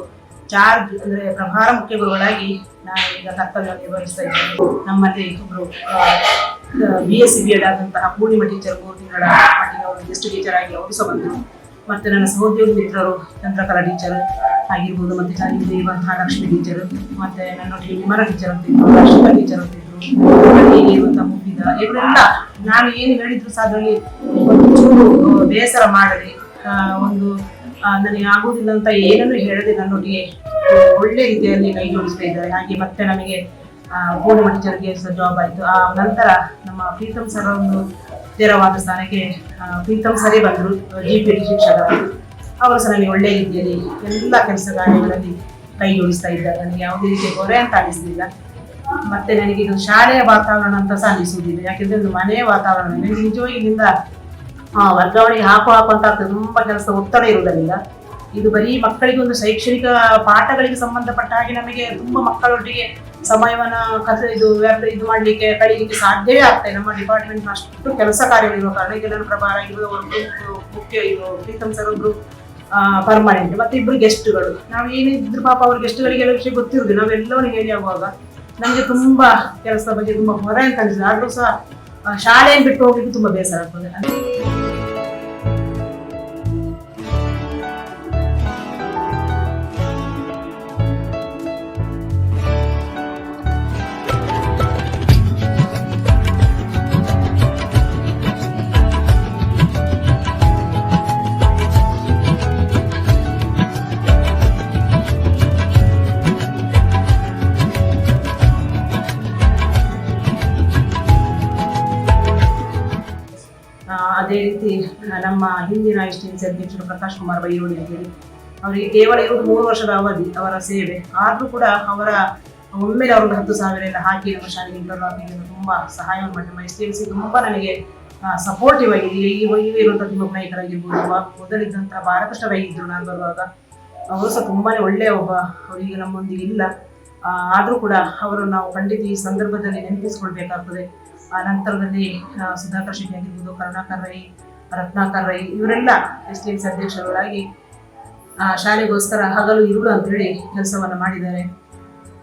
ಚಾರ್ಜ್ ಅಂದರೆ ಪ್ರಭಾರ ಮುಖ್ಯ ಗುರುಗಳಾಗಿ ನಾನು ಈಗ ಕರ್ತವ್ಯ ನಿರ್ವಹಿಸ್ತಾ ಇದ್ದೇನೆ. ನಮ್ಮಲ್ಲಿ ಒಬ್ಬರು BSc B.Ed ಆದಂತಹ ಪೂರ್ಣಿಮಾ ಟೀಚರ್ 3 ತಿಂಗಳ ಮಟ್ಟಿಗೆ ಅವರು ಗೆಸ್ಟ್ ಟೀಚರ್ ಆಗಿ ಅವರು ಸಹ ಬಂದರು. ಮತ್ತು ನನ್ನ ಸಹೋದ್ಯೋಗಿ ಮಿತ್ರರು ಚಂದ್ರಕಲಾ ಟೀಚರ್ ಆಗಿರ್ಬೋದು, ಮತ್ತು ಹಿಂದೆ ಇರುವಂತಹ ಲಕ್ಷ್ಮಿ ಟೀಚರು, ಮತ್ತು ನನ್ನೊಟ್ಟಿಗೆ ವಿಮಲ ಟೀಚರ್ ಅಂತಿದ್ರು, ರಕ್ಷಿತಾ ಟೀಚರ್ ಅಂತಿದ್ರು, ಇರುವಂತಹ ಮುಗಿದ ಇವರೆಲ್ಲ ನಾನು ಏನು ಹೇಳಿದ್ರು ಸಹ ಅದರಲ್ಲಿ ಒಂದು ಚೂರು ಬೇಸರ ಮಾಡದೆ, ಒಂದು ನನಗೆ ಆಗುವುದಿಲ್ಲ ಅಂತ ಏನನ್ನು ಹೇಳದೆ ನನ್ನೊಟ್ಟಿಗೆ ಒಳ್ಳೆ ರೀತಿಯಲ್ಲಿ ಕೈ ಜೋಡಿಸ್ತಾ ಇದ್ದಾರೆ. ಹಾಗೆ ಮತ್ತೆ ನನಗೆ ಪೂರ್ಣಿಮಾ ಟೀಚರ್ಗೆ ಸಹ ಜಾಬ್ ಆಯಿತು. ಆ ನಂತರ ನಮ್ಮ ಪ್ರೀತಮ್ ಸರ್ ಒಂದು ನೇರವಾದ ಸ್ಥಾನಕ್ಕೆ ಪ್ರೀತಮ್ ಸರೇ ಬಂದರು, GPD ಶಿಕ್ಷಕರು. ಅವರು ಸಹ ನನಗೆ ಒಳ್ಳೆಯ ರೀತಿಯಲ್ಲಿ ಎಲ್ಲ ಕೆಲಸ ಕಾರ್ಯಗಳಲ್ಲಿ ಕೈ ಜೋಡಿಸ್ತಾ ಇದ್ದಾರೆ. ನನಗೆ ಯಾವುದೇ ರೀತಿಯ ಹೊರೆ ಅಂತ ಅನಿಸಲಿಲ್ಲ. ಮತ್ತೆ ನನಗೆ ಇದು ಶಾಲೆಯ ವಾತಾವರಣ ಅಂತ ಸಹ ಅನಿಸುವುದಿಲ್ಲ, ಯಾಕೆಂದ್ರೆ ಒಂದು ಮನೆಯ ವಾತಾವರಣ. ನನಗೆ ನಿಜವಾಗಿ ಇಲ್ಲಿಂದ ವರ್ಗಾವಣೆಗೆ ಹಾಕು ಅಂತ ಆಗ್ತದೆ, ತುಂಬ ಕೆಲಸ ಒತ್ತಡ ಇರುವುದರಿಂದ. ಇದು ಬರೀ ಮಕ್ಕಳಿಗೆ ಒಂದು ಶೈಕ್ಷಣಿಕ ಪಾಠಗಳಿಗೆ ಸಂಬಂಧಪಟ್ಟ ಹಾಗೆ ನಮಗೆ ತುಂಬ ಮಕ್ಕಳೊಟ್ಟಿಗೆ ಸಮಯವನ್ನು ಇದು ಮಾಡಲಿಕ್ಕೆ ಕಳೀಲಿಕ್ಕೆ ಸಾಧ್ಯವೇ ಆಗ್ತದೆ. ನಮ್ಮ ಡಿಪಾರ್ಟ್ಮೆಂಟ್ ಅಷ್ಟು ಕೆಲಸ ಕಾರ್ಯಗಳಿರುವ ಕಾರಣ ಈಗ ನಾನು ಪ್ರಭಾರ ಆಗಿರುವ ಒಂದು ಮುಖ್ಯ ಪ್ರೀತಮ್ ಸರ್ ಒಬ್ರು ಪರ್ಮನೆಂಟ್, ಮತ್ತೆ ಇಬ್ಬರು ಗೆಸ್ಟ್ಗಳು. ನಾವು ಏನಿದ್ರು ಪಾಪ ಅವ್ರ ಗೆಸ್ಟ್ಗಳಿಗೆಲ್ಲ ವಿಷಯ ಗೊತ್ತಿರುವುದು, ನಾವೆಲ್ಲವೂ ಹೇಳಿ ಆಗುವಾಗ ನಮಗೆ ತುಂಬ ಕೆಲಸದ ಬಗ್ಗೆ ತುಂಬ ಹೊರೆ ಅಂತ ಅನಿಸಿದೆ. ಆದರೂ ಸಹ ಶಾಲೆಯನ್ನು ಬಿಟ್ಟು ಹೋಗ್ಲಿಕ್ಕೆ ತುಂಬ ಬೇಸರ ಆಗ್ತದೆ. ಅದೇ ರೀತಿ ನಮ್ಮ ಹಿಂದಿನ ISTNC ಅಧ್ಯಕ್ಷರು ಪ್ರಕಾಶ್ ಕುಮಾರ್ ಬೈರೋಡಿ ಅಂತೇಳಿ, ಅವರಿಗೆ ಕೇವಲ ಇರುವುದು 3 ವರ್ಷದ ಅವಧಿ ಅವರ ಸೇವೆ. ಆದರೂ ಕೂಡ ಒಮ್ಮೆಲೆ ಅವರು 10,000 ಎಲ್ಲ ಹಾಕಿ ನಮ್ಮ ಶಾಲೆಗೆ ಇಂಟರ್ಲಾಕಿಂಗ್ ತುಂಬ ಸಹಾಯವನ್ನು ಮಾಡಿ ನಮ್ಮ STNC ತುಂಬ ನನಗೆ ಸಪೋರ್ಟಿವ್ ಆಗಿದೆ. ಈಗ ಇರುವಂಥ ತಿಮ್ಮಪ್ಪ ನಾಯ್ಕರಾಗಿರ್ಬೋದು, ಮೊದಲಿದ್ದಂತಹ ಬಾಲಕೃಷ್ಣ ರೈ ಇದ್ರು ನಾನು ಬರುವಾಗ, ಅವರು ಸಹ ತುಂಬಾ ಒಳ್ಳೆಯ ಅವರಿಗೆ ನಮ್ಮೊಂದಿಗೆ ಇಲ್ಲ. ಆದರೂ ಕೂಡ ಅವರನ್ನು ನಾವು ಖಂಡಿತ ಈ ಸಂದರ್ಭದಲ್ಲಿ ನೆನಪಿಸ್ಕೊಳ್ಬೇಕಾಗ್ತದೆ. ಆ ನಂತರದಲ್ಲಿ ಸುಧಾಕರ್ ಶೆಟ್ಟಿ ಆಗಿರ್ಬೋದು, ಕರುಣಾಕರ್ ರೈ, ರತ್ನಾಕರ್ ರೈ, ಇವರೆಲ್ಲ STNC ಅಧ್ಯಕ್ಷರುಗಳಾಗಿ ಶಾಲೆಗೋಸ್ಕರ ಹಗಲು ಇರುಳು ಅಂತೇಳಿ ಕೆಲಸವನ್ನು ಮಾಡಿದ್ದಾರೆ.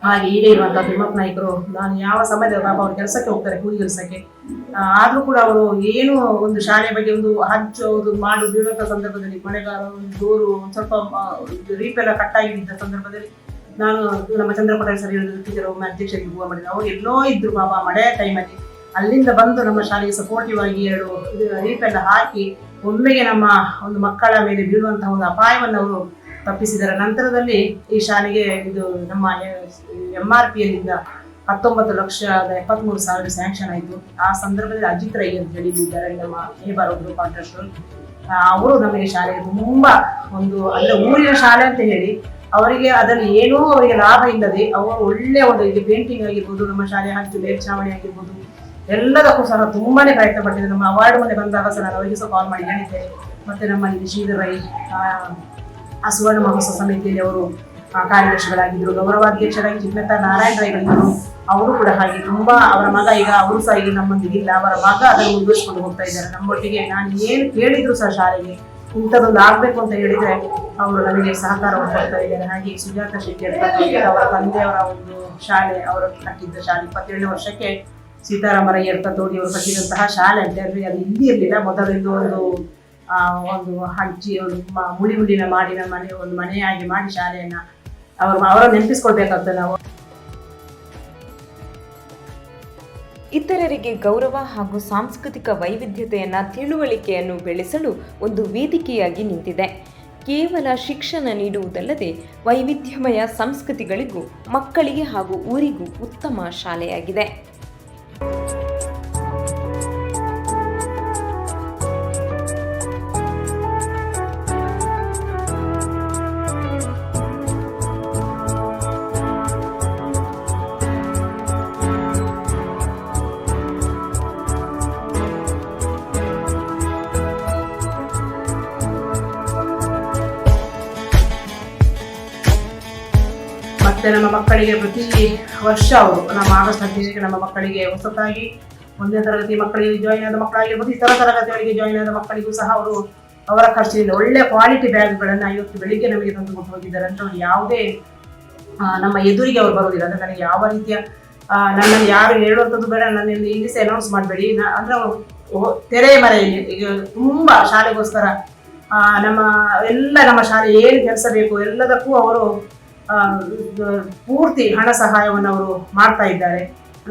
ಹಾಗೆ ಈಗ ಇರುವಂಥ ತಿಮ್ಮಪ್ಪ ನಾಯ್ಕರು, ನಾನು ಯಾವ ಸಮಯದಲ್ಲಿ ಪಾಪ ಅವರು ಕೆಲಸಕ್ಕೆ ಹೋಗ್ತಾರೆ, ಕೂಲಿ ಕೆಲಸಕ್ಕೆ, ಆದರೂ ಕೂಡ ಅವರು ಏನು ಒಂದು ಶಾಲೆಯ ಬಗ್ಗೆ ಒಂದು ಹಚ್ಚೋದು ಮಾಡು ಬೀಳುವಂಥ ಸಂದರ್ಭದಲ್ಲಿ, ಮಳೆಗಾಲ ಒಂದು ಜೋರು ಸ್ವಲ್ಪ ರೀಪೆಲ್ಲ ಕಟ್ಟಾಗಿದ್ದ ಸಂದರ್ಭದಲ್ಲಿ ನಾನು ನಮ್ಮ ಚಂದ್ರಪಟೇಲ್ ಸರ್ ಹೇಳಿದ್ರು, ಒಮ್ಮೆ ಅಧ್ಯಕ್ಷರಿಗೆ ಹೂವು ಮಾಡಿದ್ರು, ಅವ್ರು ಎಲ್ಲೋ ಇದ್ರು ಪಾಪ ಮಳೆ ಟೈಮಲ್ಲಿ, ಅಲ್ಲಿಂದ ಬಂದು ನಮ್ಮ ಶಾಲೆಗೆ ಸಪೋರ್ಟಿವ್ ಆಗಿ 2 ರೀಪೆಲ್ಲ ಹಾಕಿ ಒಮ್ಮೆಗೆ ನಮ್ಮ ಒಂದು ಮಕ್ಕಳ ಮೇಲೆ ಬೀಳುವಂತಹ ಒಂದು ಅಪಾಯವನ್ನು ಅವರು ತಪ್ಪಿಸಿದ್ದಾರೆ. ನಂತರದಲ್ಲಿ ಈ ಶಾಲೆಗೆ ಇದು ನಮ್ಮ MRPಯಲ್ಲಿಂದ 19,73,000 ಸ್ಯಾಂಕ್ಷನ್ ಆಯಿತು. ಆ ಸಂದರ್ಭದಲ್ಲಿ ಅಜಿತ್ ರೈ ಅಂತ ಹೇಳಿದ್ದಾರೆ, ನಮ್ಮ ನೇಬರ್ ಒಬ್ರು ಕಾಂಟ್ರಾಕ್ಟರ್, ಅವರು ನಮಗೆ ಶಾಲೆಗೆ ತುಂಬ ಒಂದು ಅಂದರೆ ಊರಿನ ಶಾಲೆ ಅಂತ ಹೇಳಿ ಅವರಿಗೆ ಅದರಲ್ಲಿ ಏನೂ ಅವರಿಗೆ ಲಾಭ ಇಲ್ಲದೆ ಅವರು ಒಳ್ಳೆಯ ಒಂದು ಇಲ್ಲಿ ಪೇಂಟಿಂಗ್ ಆಗಿರ್ಬೋದು, ನಮ್ಮ ಶಾಲೆಯ ಹಂಚು ಮೇಲ್ಛಾವಣಿ ಆಗಿರ್ಬೋದು, ಎಲ್ಲದಕ್ಕೂ ಸಹ ತುಂಬಾನೇ ಪ್ರಯತ್ನ ಪಟ್ಟಿದ್ದಾರೆ. ನಮ್ಮ ಅವಾರ್ಡ್ ಮೊನ್ನೆ ಬಂದಾಗ ಸಹ ನಾನು ಅವರಿಗೆ ಸಹ ಕಾಲ್ ಮಾಡಿ ಹೇಳಿದ್ದೇನೆ. ಮತ್ತೆ ನಮ್ಮಲ್ಲಿ ಶ್ರೀಧರ್ ರೈ ಆ ಸುವರ್ಣ ಮಹೋತ್ಸವ ಸಮಿತಿಯಲ್ಲಿ ಅವರು ಕಾರ್ಯದರ್ಶಿಗಳಾಗಿದ್ದರು, ಗೌರವಾಧ್ಯಕ್ಷರಾಗಿ ಚಿಕ್ಕನತ್ತ ನಾರಾಯಣ ರೈಗಳಿದ್ದರು, ಅವರು ಕೂಡ ಹಾಗೆ ತುಂಬಾ ಅವರ ಮಗ ಈಗ ಅವರು ಸಹ ಈಗ ನಮ್ಮೊಂದಿಗೆ ಇಲ್ಲ, ಅವರ ಮಗ ಅದನ್ನು ಮುಂದುವರಿಸಿಕೊಂಡು ಹೋಗ್ತಾ ಇದ್ದಾರೆ ನಮ್ಮೊಟ್ಟಿಗೆ. ನಾನು ಏನು ಕೇಳಿದ್ರು ಸಹ ಶಾಲೆಗೆ ಇಂಥದ್ದೊಂದು ಆಗ್ಬೇಕು ಅಂತ ಹೇಳಿದ್ರೆ ಅವರು ನನಗೆ ಸಹಕಾರವನ್ನು ಕೊಡ್ತಾ ಇದ್ದಾರೆ. ಹಾಗೆ ಸುಜಾತ ಶೆಟ್ಟಿ ಅಂತ ಅವರ ತಂದೆಯವರ ಒಂದು ಶಾಲೆ, ಅವರು ಕಟ್ಟಿದ್ದ ಶಾಲೆ 27 ವರ್ಷಕ್ಕೆ ಸೀತಾರಾಮ ರೈ ತೋಡಿ ಅವರು ಕಟ್ಟಿದಂತಹ ಶಾಲೆ ಅಂತ ಹೇಳಿದ್ರೆ ಅದು ಇಲ್ಲಿ ಇರಲಿಲ್ಲ. ಮೊದಲಿಂದ ಒಂದು ಹಂಚಿ ಒಂದು ಮುಳಿನ ಮಾಡಿ ನಮ್ಮ ಒಂದು ಮನೆಯಾಗಿ ಮಾಡಿ ಶಾಲೆಯನ್ನ ಅವರ ನೆನಪಿಸ್ಕೊಳ್ಬೇಕಾಗ್ತದೆ ನಾವು. ಇತರರಿಗೆ ಗೌರವ ಹಾಗೂ ಸಾಂಸ್ಕೃತಿಕ ವೈವಿಧ್ಯತೆಯನ್ನು ತಿಳುವಳಿಕೆಯನ್ನು ಬೆಳೆಸಲು ಒಂದು ವೇದಿಕೆಯಾಗಿ ನಿಂತಿದೆ. ಕೇವಲ ಶಿಕ್ಷಣ ನೀಡುವುದಲ್ಲದೆ ವೈವಿಧ್ಯಮಯ ಸಂಸ್ಕೃತಿಗಳಿಗೂ ಮಕ್ಕಳಿಗೆ ಹಾಗೂ ಊರಿಗೂ ಉತ್ತಮ ಶಾಲೆಯಾಗಿದೆ. ಮತ್ತು ನಮ್ಮ ಮಕ್ಕಳಿಗೆ ಪ್ರತಿ ವರ್ಷ ಅವರು ನಮ್ಮ ಆಗಸ್ಟ್ 15ಕ್ಕೆ ನಮ್ಮ ಮಕ್ಕಳಿಗೆ ಹೊಸತಾಗಿ 1ನೇ ತರಗತಿ ಮಕ್ಕಳಿಗೆ ಜಾಯಿನ್ ಆದ ಮಕ್ಕಳಾಗಿರ್ಬೋದು, ಇತರ ತರಗತಿಗಳಿಗೆ ಜಾಯಿನ್ ಆದ ಮಕ್ಕಳಿಗೂ ಸಹ ಅವರು ಅವರ ಖರ್ಚಿನಿಂದ ಒಳ್ಳೆ ಕ್ವಾಲಿಟಿ ಬ್ಯಾಗ್ಗಳನ್ನು ಇವತ್ತು ಬೆಳಿಗ್ಗೆ ನಮಗೆ ತಂದು ಕೊಟ್ಟು ಹೋಗಿದ್ದಾರೆ ಅಂತ ಅವ್ರು ಯಾವುದೇ ನಮ್ಮ ಎದುರಿಗೆ ಅವ್ರು ಬರೋದಿಲ್ಲ. ಅಂದರೆ ನನಗೆ ಯಾವ ರೀತಿಯ ನನ್ನನ್ನು ಯಾರು ಹೇಳುವಂಥದ್ದು ಬೇಡ, ನನ್ನಲ್ಲಿ ಇಲ್ಲಿ ಸಹ ಅನೌನ್ಸ್ ಮಾಡಬೇಡಿ, ಅಂದರೆ ತೆರೆ ಮರೆಯಲ್ಲಿ ಈಗ ತುಂಬ ಶಾಲೆಗೋಸ್ಕರ ನಮ್ಮ ಶಾಲೆ ಏನು ಕೆಲಸ ಬೇಕು ಎಲ್ಲದಕ್ಕೂ ಅವರು ಪೂರ್ತಿ ಹಣ ಸಹಾಯವನ್ನು ಅವರು ಮಾಡ್ತಾ ಇದ್ದಾರೆ.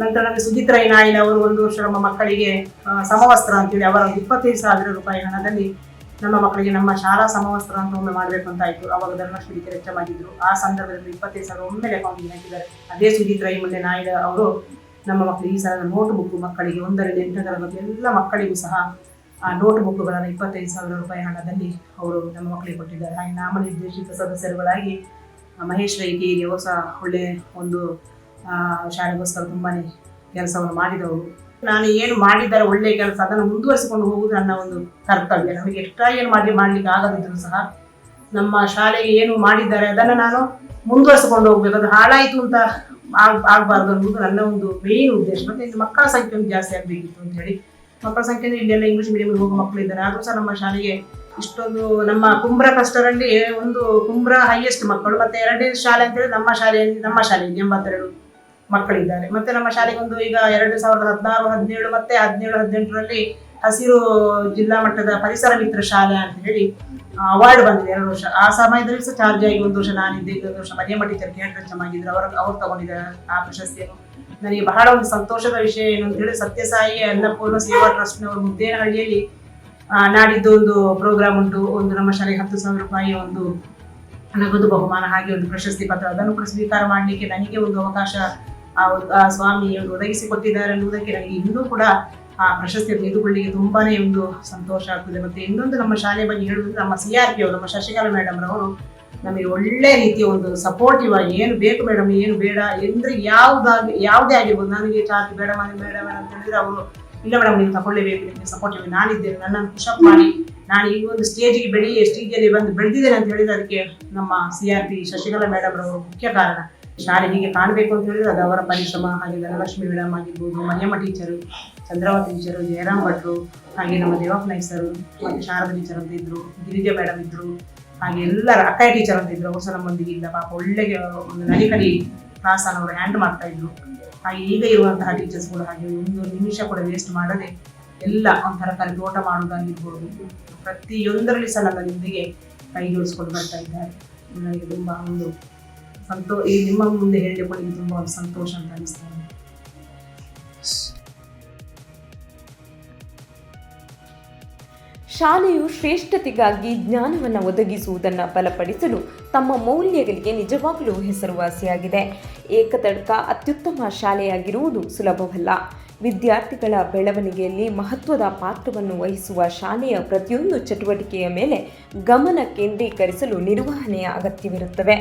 ನಂತರ ನಮಗೆ ಸುಜಿತ್ರಾ ನಾಯಿನ ಅವರು 1 ವರ್ಷ ನಮ್ಮ ಮಕ್ಕಳಿಗೆ ಸಮವಸ್ತ್ರ ಅಂತೇಳಿ ಅವರ 25,000 ರೂಪಾಯಿ ಹಣದಲ್ಲಿ ನಮ್ಮ ಮಕ್ಕಳಿಗೆ ನಮ್ಮ ಶಾಲಾ ಸಮವಸ್ತ್ರ ಅಂತ ಒಮ್ಮೆ ಮಾಡಬೇಕು ಅಂತ ಆಯಿತು. ಅವಾಗ ಧರ್ಮಶ್ರೀ ಹೆಚ್ಚಮಾಗಿದ್ರು. ಆ ಸಂದರ್ಭದಲ್ಲಿ 25,000 ಒಮ್ಮೆಲೆ ಅಕೌಂಟಿಗೆ ಹಾಕಿದ್ದಾರೆ. ಅದೇ ಸುಜಿತ್ರಾ ನಾಯ್ಡ ಅವರು ನಮ್ಮ ಮಕ್ಕಳಿಗೆ ಈ ಸಲದ ನೋಟ್ ಬುಕ್ ಮಕ್ಕಳಿಗೆ 1ರಿಂದ 8ನೇ ತರಗತಿ ಎಲ್ಲ ಮಕ್ಕಳಿಗೂ ಸಹ ಆ ನೋಟ್ ಬುಕ್ಗಳನ್ನು 25,000 ರೂಪಾಯಿ ಹಣದಲ್ಲಿ ಅವರು ನಮ್ಮ ಮಕ್ಕಳಿಗೆ ಕೊಟ್ಟಿದ್ದಾರೆ. ಹಾಗೆ ನಾಮನಿರ್ದೇಶಿತ ಸದಸ್ಯರುಗಳಾಗಿ ಮಹೇಶ್ ರೈಕೇರಿ ಹೊಸ ಒಳ್ಳೆ ಒಂದು ಶಾಲೆಗೋಸ್ಕರ ತುಂಬಾ ಕೆಲಸವನ್ನು ಮಾಡಿದವರು. ನಾನು ಏನು ಮಾಡಿದ್ದಾರೆ ಒಳ್ಳೆಯ ಕೆಲಸ ಅದನ್ನು ಮುಂದುವರಿಸಿಕೊಂಡು ಹೋಗುವುದು ನನ್ನ ಒಂದು ಕರ್ತವ್ಯ. ನಮಗೆ ಎಕ್ಸ್ಟ್ರಾ ಏನು ಮಾಡಲಿಕ್ಕೆ ಆಗದಿದ್ದರೂ ಸಹ ನಮ್ಮ ಶಾಲೆಗೆ ಏನು ಮಾಡಿದ್ದಾರೆ ಅದನ್ನು ನಾನು ಮುಂದುವರಿಸಿಕೊಂಡು ಹೋಗ್ಬೇಕು. ಅದು ಹಾಳಾಯಿತು ಅಂತ ಆಗಬಾರ್ದು ಅನ್ನೋದು ನನ್ನ ಒಂದು ಮೇನ್ ಉದ್ದೇಶ. ಮತ್ತು ಇದು ಮಕ್ಕಳ ಸಂಖ್ಯೆ ಜಾಸ್ತಿ ಆಗಬೇಕಿತ್ತು ಅಂತ ಹೇಳಿ ಮಕ್ಕಳ ಸಂಖ್ಯೆ ಇಲ್ಲೆಲ್ಲ ಇಂಗ್ಲೀಷ್ ಮೀಡಿಯಂಗೆ ಹೋಗೋ ಮಕ್ಕಳಿದ್ದಾರೆ. ಆದರೂ ಸಹ ನಮ್ಮ ಶಾಲೆಗೆ ಇಷ್ಟೊಂದು ನಮ್ಮ ಕುಂಬ್ರಾ ಕ್ಲಸ್ಟರಲ್ಲಿ ಒಂದು ಕುಂಬ್ರಾ ಹೈಯೆಸ್ಟ್ ಮಕ್ಕಳು, ಮತ್ತು 2ನೇ ಶಾಲೆ ಅಂತೇಳಿ ನಮ್ಮ ಶಾಲೆಯಲ್ಲಿ 82 ಮಕ್ಕಳಿದ್ದಾರೆ. ಮತ್ತು ನಮ್ಮ ಶಾಲೆಗೆ ಒಂದು ಈಗ 2016, 17 ಮತ್ತು 17, 18ರಲ್ಲಿ ಹಸಿರು ಜಿಲ್ಲಾ ಮಟ್ಟದ ಪರಿಸರ ಮಿತ್ರ ಶಾಲೆ ಅಂತ ಹೇಳಿ ಅವಾರ್ಡ್ ಬಂದಿದೆ 2 ವರ್ಷ. ಆ ಸಮಯದಲ್ಲಿ ಸಹ ಚಾರ್ಜ್ ಆಗಿ 1 ವರ್ಷ ನಾನಿದ್ದೆ, 1 ವರ್ಷ ಮರಿಯಮ್ಮ ಟೀಚರ್ ಕೇಂದ್ರವಾಗಿದ್ರು, ಅವ್ರು ತಗೊಂಡಿದ್ದಾರೆ ಆ ಪ್ರಶಸ್ತಿಯನ್ನು. ನನಗೆ ಬಹಳ ಒಂದು ಸಂತೋಷದ ವಿಷಯ ಏನು ಅಂತ ಹೇಳಿ ಸತ್ಯಸಾಯಿ ಅನ್ನಪೂರ್ಣ ಸೇವಾ ಟ್ರಸ್ಟ್ನವರು ಮುದ್ದೇನಹಳ್ಳಿಯಲ್ಲಿ ನಾಡಿದ್ದು ಒಂದು ಪ್ರೋಗ್ರಾಮ್ ಉಂಟು. ಒಂದು ನಮ್ಮ ಶಾಲೆಗೆ 10,000 ರೂಪಾಯಿ ಒಂದು ನಗದು ಬಹುಮಾನ, ಹಾಗೆ ಒಂದು ಪ್ರಶಸ್ತಿ ಪತ್ರ, ಅದನ್ನು ಕೂಡ ಸ್ವೀಕಾರ ಮಾಡಲಿಕ್ಕೆ ನನಗೆ ಒಂದು ಅವಕಾಶ ಆ ಸ್ವಾಮಿಯವರು ಒದಗಿಸಿಕೊಟ್ಟಿದ್ದಾರೆ ಅನ್ನುವುದಕ್ಕೆ ನನಗೆ ಇನ್ನೂ ಕೂಡ ಆ ಪ್ರಶಸ್ತಿ ತೆಗೆದುಕೊಳ್ಳಿಕ್ಕೆ ತುಂಬಾನೇ ಒಂದು ಸಂತೋಷ ಆಗ್ತದೆ. ಮತ್ತೆ ಇನ್ನೊಂದು ನಮ್ಮ ಶಾಲೆ ಬಗ್ಗೆ ಹೇಳುವುದು, ನಮ್ಮ CRP ಅವರು ನಮ್ಮ ಶಶಿಕಲಾ ಮೇಡಮ್ ರವರು ನಮಗೆ ಒಳ್ಳೆ ರೀತಿಯ ಒಂದು ಸಪೋರ್ಟಿವ್ ಆಗಿ ಏನು ಬೇಕು ಮೇಡಮ್ ಏನು ಬೇಡ ಎಂದ್ರೆ ಯಾವುದೇ ಆಗಿರ್ಬೋದು, ನನಗೆ ಚಾರ್ಜ್ ಬೇಡ ಮೇಡಮ್ ಅಂತ ಹೇಳಿದ್ರೆ ಅವರು ಇಲ್ಲ ಮೇಡಮ್ ನೀವು ತಗೊಳ್ಳೇಬೇಕು, ನಿಮಗೆ ಸಪೋರ್ಟಿವ್ ನಾನಿದ್ದೇನೆ, ನನ್ನನ್ನು ಪುಷಪ್ ಮಾಡಿ ನಾನು ಈ ಒಂದು ಸ್ಟೇಜಲ್ಲಿ ಬಂದು ಬೆಳೆದಿದ್ದೇನೆ ಅಂತ ಹೇಳಿದ್ರೆ ಅದಕ್ಕೆ ನಮ್ಮ CRP ಶಶಿಕಲಾ ಮೇಡಮ್ ರವರು ಮುಖ್ಯ ಕಾರಣ. ಶಾಲೆ ಹೀಗೆ ಕಾಣಬೇಕು ಅಂತ ಹೇಳಿದ್ರೆ ಅದು ಅವರ ಪರಿಶ್ರಮ. ಹಾಗೆ ಧನಲಕ್ಷ್ಮಿ ಮೇಡಮ್ ಆಗಿರ್ಬೋದು, ಮರಿಯಮ್ಮ ಟೀಚರು, ಚಂದ್ರಾವತಿ ಟೀಚರು, ಜಯರಾಮ್ ಭಟ್ರು, ಹಾಗೆ ನಮ್ಮ ದೇವಪ್ಪ ನಾಯ್ಕ ಸರು, ಮತ್ತು ಶಾರದಾ ಟೀಚರ್ ಅಂತ ಇದ್ರು, ಗಿರಿಜಾ ಮೇಡಮ್ ಇದ್ರು, ಹಾಗೆ ಎಲ್ಲರ ಅಕ್ಕಯ್ಯ ಟೀಚರ್ ಅಂತ ಇದ್ರು. ಅವರು ಸಹ ನಮ್ಮೊಂದಿಗೆ ಇಲ್ಲ, ಪಾಪ ಒಳ್ಳೆ ಒಂದು ನಲಿಕಲಿ ಕ್ಲಾಸ್ ಅನ್ನು ಅವರು ಹ್ಯಾಂಡ್ ಮಾಡ್ತಾ ಇದ್ರು. ಹಾಗೆ ಈಗ ಇರುವಂತಹ ಟೀಚರ್ಸ್ ಕೂಡ ಹಾಗೆ 1 ನಿಮಿಷ ಕೂಡ ವೇಸ್ಟ್ ಮಾಡದೆ ಎಲ್ಲ ಒಂಥರ ತೋಟ ಮಾಡೋದಾಗಿರ್ಬೋದು, ಪ್ರತಿಯೊಂದರಲ್ಲಿ ಸಹ ನನ್ನೊಂದಿಗೆ ಕೈ ಜೋಡಿಸ್ಕೊಂಡು ಬರ್ತಾ ಇದ್ದಾರೆ. ನನಗೆ ತುಂಬ ಒಂದು ಈ ನಿಮ್ಮ ಮುಂದೆ ಹೇಳಿಕೊಳ್ಳಿ ತುಂಬ ಒಂದು ಸಂತೋಷ ಅಂತ ಅನಿಸ್ತಾ ಇದೆ. ಶಾಲೆಯು ಶ್ರೇಷ್ಠತೆಗಾಗಿ ಜ್ಞಾನವನ್ನು ಒದಗಿಸುವುದನ್ನು ಬಲಪಡಿಸಲು ತಮ್ಮ ಮೌಲ್ಯಗಳಿಗೆ ನಿಜವಾಗಲೂ ಹೆಸರುವಾಸಿಯಾಗಿದೆ. ಏಕತಡ್ಕ ಅತ್ಯುತ್ತಮ ಶಾಲೆಯಾಗಿರುವುದು ಸುಲಭವಲ್ಲ. ವಿದ್ಯಾರ್ಥಿಗಳ ಬೆಳವಣಿಗೆಯಲ್ಲಿ ಮಹತ್ವದ ಪಾತ್ರವನ್ನು ವಹಿಸುವ ಶಾಲೆಯ ಪ್ರತಿಯೊಂದು ಚಟುವಟಿಕೆಯ ಮೇಲೆ ಗಮನ ಕೇಂದ್ರೀಕರಿಸಲು ನಿರ್ವಹಣೆಯ ಅಗತ್ಯವಿರುತ್ತವೆ.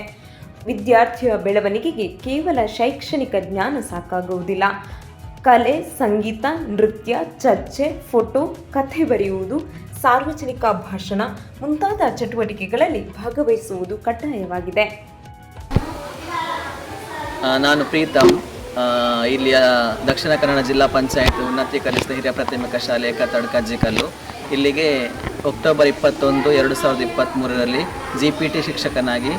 ವಿದ್ಯಾರ್ಥಿಯ ಬೆಳವಣಿಗೆಗೆ ಕೇವಲ ಶೈಕ್ಷಣಿಕ ಜ್ಞಾನ ಸಾಕಾಗುವುದಿಲ್ಲ. ಕಲೆ, ಸಂಗೀತ, ನೃತ್ಯ, ಚರ್ಚೆ, ಫೋಟೋ, ಕಥೆ ಬರೆಯುವುದು, ಸಾರ್ವಜನಿಕ ಭಾಷಣ ಮುಂತಾದ ಚಟುವಟಿಕೆಗಳಲ್ಲಿ ಭಾಗವಹಿಸುವುದು ಕಡ್ಡಾಯವಾಗಿದೆ. ನಾನು ಪ್ರೀತಮ್, ಇಲ್ಲಿಯ ದಕ್ಷಿಣ ಕನ್ನಡ ಜಿಲ್ಲಾ ಪಂಚಾಯತ್ ಉನ್ನತೀಕರಿಸಿದ ಹಿರಿಯ ಪ್ರಾಥಮಿಕ ಶಾಲೆ ಏಕತಡ್ಕ ಅಜ್ಜಿಕಲ್ಲು. ಇಲ್ಲಿಗೆ ಅಕ್ಟೋಬರ್ 21, 2023ರಲ್ಲಿ GPT ಶಿಕ್ಷಕನಾಗಿ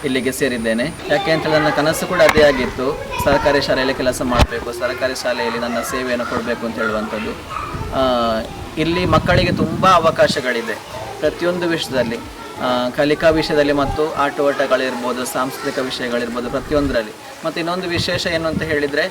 ಇಲ್ಲಿಗೆ ಸೇರಿದ್ದೇನೆ. ಯಾಕೆ ಅಂತ ನನ್ನ ಕನಸು ಕೂಡ ಅದೇ ಆಗಿತ್ತು, ಸರ್ಕಾರಿ ಶಾಲೆಯಲ್ಲಿ ಕೆಲಸ ಮಾಡಬೇಕು, ಸರ್ಕಾರಿ ಶಾಲೆಯಲ್ಲಿ ನನ್ನ ಸೇವೆಯನ್ನು ಕೊಡಬೇಕು ಅಂತ ಹೇಳುವಂಥದ್ದು. ಇಲ್ಲಿ ಮಕ್ಕಳಿಗೆ ತುಂಬ ಅವಕಾಶಗಳಿದೆ ಪ್ರತಿಯೊಂದು ವಿಷಯದಲ್ಲಿ, ಕಲಿಕಾ ವಿಷಯದಲ್ಲಿ ಮತ್ತು ಆಟೋಟಗಳಿರ್ಬೋದು, ಸಾಂಸ್ಕೃತಿಕ ವಿಷಯಗಳಿರ್ಬೋದು, ಪ್ರತಿಯೊಂದರಲ್ಲಿ. ಮತ್ತು ಇನ್ನೊಂದು ವಿಶೇಷ ಏನು ಅಂತ ಹೇಳಿದರೆ,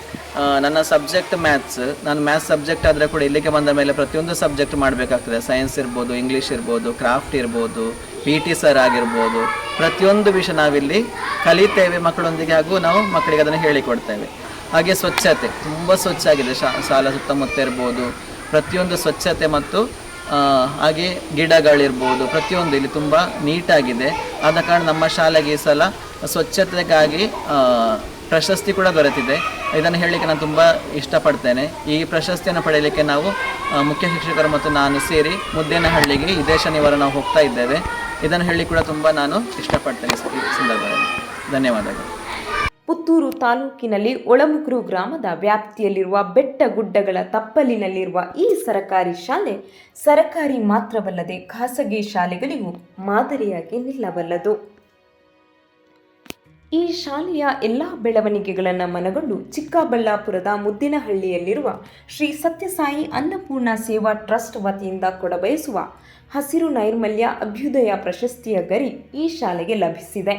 ನನ್ನ ಸಬ್ಜೆಕ್ಟ್ ಮ್ಯಾಥ್ಸ್. ನಾನು ಮ್ಯಾಥ್ಸ್ ಸಬ್ಜೆಕ್ಟ್ ಆದರೆ ಕೂಡ ಇಲ್ಲಿಗೆ ಬಂದ ಮೇಲೆ ಪ್ರತಿಯೊಂದು ಸಬ್ಜೆಕ್ಟ್ ಮಾಡಬೇಕಾಗ್ತದೆ. ಸೈನ್ಸ್ ಇರ್ಬೋದು, ಇಂಗ್ಲೀಷ್ ಇರ್ಬೋದು, ಕ್ರಾಫ್ಟ್ ಇರ್ಬೋದು, PT ಸರ್ ಆಗಿರ್ಬೋದು, ಪ್ರತಿಯೊಂದು ವಿಷಯ ನಾವಿಲ್ಲಿ ಕಲಿತೇವೆ ಮಕ್ಕಳೊಂದಿಗೆ, ಹಾಗೂ ನಾವು ಮಕ್ಕಳಿಗೆ ಅದನ್ನು ಹೇಳಿಕೊಡ್ತೇವೆ. ಹಾಗೆ ಸ್ವಚ್ಛತೆ ತುಂಬ ಸ್ವಚ್ಛ ಆಗಿದೆ ಶಾಲಾ ಸುತ್ತಮುತ್ತ ಇರ್ಬೋದು, ಪ್ರತಿಯೊಂದು ಸ್ವಚ್ಛತೆ ಮತ್ತು ಹಾಗೆ ಗಿಡಗಳಿರ್ಬೋದು, ಪ್ರತಿಯೊಂದು ಇಲ್ಲಿ ತುಂಬ ನೀಟಾಗಿದೆ. ಆದ ಕಾರಣ ನಮ್ಮ ಶಾಲೆಗೆ ಈ ಸಲ ಸ್ವಚ್ಛತೆಗಾಗಿ ಪ್ರಶಸ್ತಿ ಕೂಡ ದೊರೆತಿದೆ. ಇದನ್ನು ಹೇಳಲಿಕ್ಕೆ ನಾನು ತುಂಬ ಇಷ್ಟಪಡ್ತೇನೆ. ಈ ಪ್ರಶಸ್ತಿಯನ್ನು ಪಡೆಯಲಿಕ್ಕೆ ನಾವು ಮುಖ್ಯ ಶಿಕ್ಷಕರು ಮತ್ತು ನಾನು ಸೇರಿ ಮುದ್ದೇನಹಳ್ಳಿಗೆ ಇದೇ ಶನಿವಾರ ನಾವು ಹೋಗ್ತಾ ಇದ್ದೇವೆ. ಇದನ್ನು ಹೇಳಿ ಕೂಡ ತುಂಬ ನಾನು ಇಷ್ಟಪಡ್ತೇನೆ ಈ ಸಂದರ್ಭದಲ್ಲಿ. ಧನ್ಯವಾದಗಳು. ಪುತ್ತೂರು ತಾಲೂಕಿನಲ್ಲಿ ಒಳಮುಗ್ರು ಗ್ರಾಮದ ವ್ಯಾಪ್ತಿಯಲ್ಲಿರುವ ಬೆಟ್ಟ ಗುಡ್ಡಗಳ ತಪ್ಪಲಿನಲ್ಲಿರುವ ಈ ಸರಕಾರಿ ಶಾಲೆ ಸರಕಾರಿ ಮಾತ್ರವಲ್ಲದೆ ಖಾಸಗಿ ಶಾಲೆಗಳಿಗೂ ಮಾದರಿಯಾಗಿ ನಿಲ್ಲಬಲ್ಲದು. ಈ ಶಾಲೆಯ ಎಲ್ಲ ಬೆಳವಣಿಗೆಗಳನ್ನು ಮನಗೊಂಡು ಚಿಕ್ಕಬಳ್ಳಾಪುರದ ಮುದ್ದಿನಹಳ್ಳಿಯಲ್ಲಿರುವ ಶ್ರೀ ಸತ್ಯಸಾಯಿ ಅನ್ನಪೂರ್ಣ ಸೇವಾ ಟ್ರಸ್ಟ್ ವತಿಯಿಂದ ಕೊಡಬಯಸುವ ಹಸಿರು ನೈರ್ಮಲ್ಯ ಅಭ್ಯುದಯ ಪ್ರಶಸ್ತಿಯ ಗರಿ ಈ ಶಾಲೆಗೆ ಲಭಿಸಿದೆ.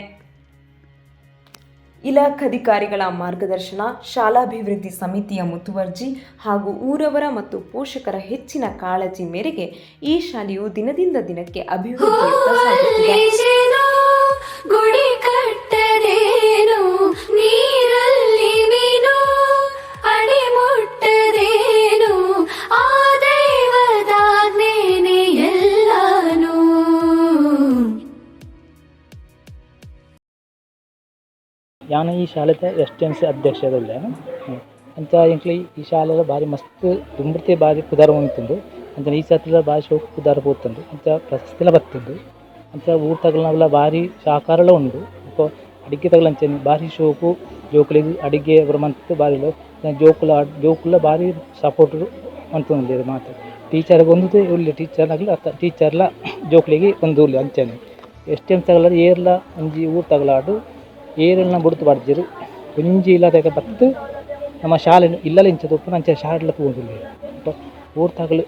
ಇಲಾಖಾಧಿಕಾರಿಗಳ ಮಾರ್ಗದರ್ಶನ, ಶಾಲಾಭಿವೃದ್ಧಿ ಸಮಿತಿಯ ಮುತುವರ್ಜಿ ಹಾಗೂ ಊರವರ ಮತ್ತು ಪೋಷಕರ ಹೆಚ್ಚಿನ ಕಾಳಜಿ ಮೇರೆಗೆ ಈ ಶಾಲೆಯು ದಿನದಿಂದ ದಿನಕ್ಕೆ ಅಭಿವೃದ್ಧಿಯತ್ತ ಸಾಗುತ್ತಿದೆ. ಗುಡಿ ಕಟ್ಟದೇನು ನೀರಲ್ಲಿ ಮೀನು ಅಡಿ ಮುಟ್ಟದೇನು ಆ ದೈವದಾಜ್ಞೆನೇ ಎಲ್ಲಾನು. ಯಾನ ಈ ಶಾಲೆದ ಎಸ್ಟೆನ್ಸಿ ಅಧ್ಯಕ್ಷದಲ್ಲ ಅಂತ ಇಂಕ್ಲಿ ಈ ಶಾಲೆದ ಭಾರಿ ಮಸ್ತ್ ದುಂಬರ್ತೆ ಭಾರಿ ಪುದಾರ ಹೊಂದುಂಡು ಅಂತ ಈ ಸತ್ಲ ಭಾರಿ ಶೋಕ ಪುದಾರ పోతుంది ಅಂತ ಪ್ರಶಸ್ತಿಲ ಬರ್ತುಂಡು ಅಂತ ಊರು ತಗಲನೆಲ್ಲ ಭಾರಿ ಸಹಕಾರಲ ಉಂಡು ಅಡಿಗೆ ತಗಲಂಚೇನಿ ಭಾರಿ ಶೋಕು ಜೋಕುಲಿಗೆ ಅಡಿಗೆ ಅವರ ಮಂತ್ ಭಾರಿ ಜೋಕುಲ ಭಾರಿ ಸಪೋರ್ಟ್ ಅಂತಂದಿರು ಮಾತು ಟೀಚರ್ಗೆ ಒಂದು ಉಳ್ಳಿ ಟೀಚರ್ನಾಗಲಿ ಟೀಚರ್ಲ ಜೋಕುಲಿಗೆ ಒಂದು ಉಳ್ಳಿ ಅಂಚನೆ ಎಷ್ಟೇನು ತಗಲಾಡು ಏರ್ಲ ಒಂಜಿ ಊರು ತಗಲಾಡು ಏರೆಲ್ಲ ಬಿಡ್ತು ಬಾಡ್ದಿರು ಒಂಜಿ ಇಲ್ಲದಾಗ ಬತ್ತು ನಮ್ಮ ಶಾಲೆ ಇಲ್ಲಲ್ಲ ಇಂಚದಪ್ಪ ನಂಚ ಶಾಲೆಲ್ಲ ತಗೊಂಡಿಲ್ಲ ಊರು ತಗಲು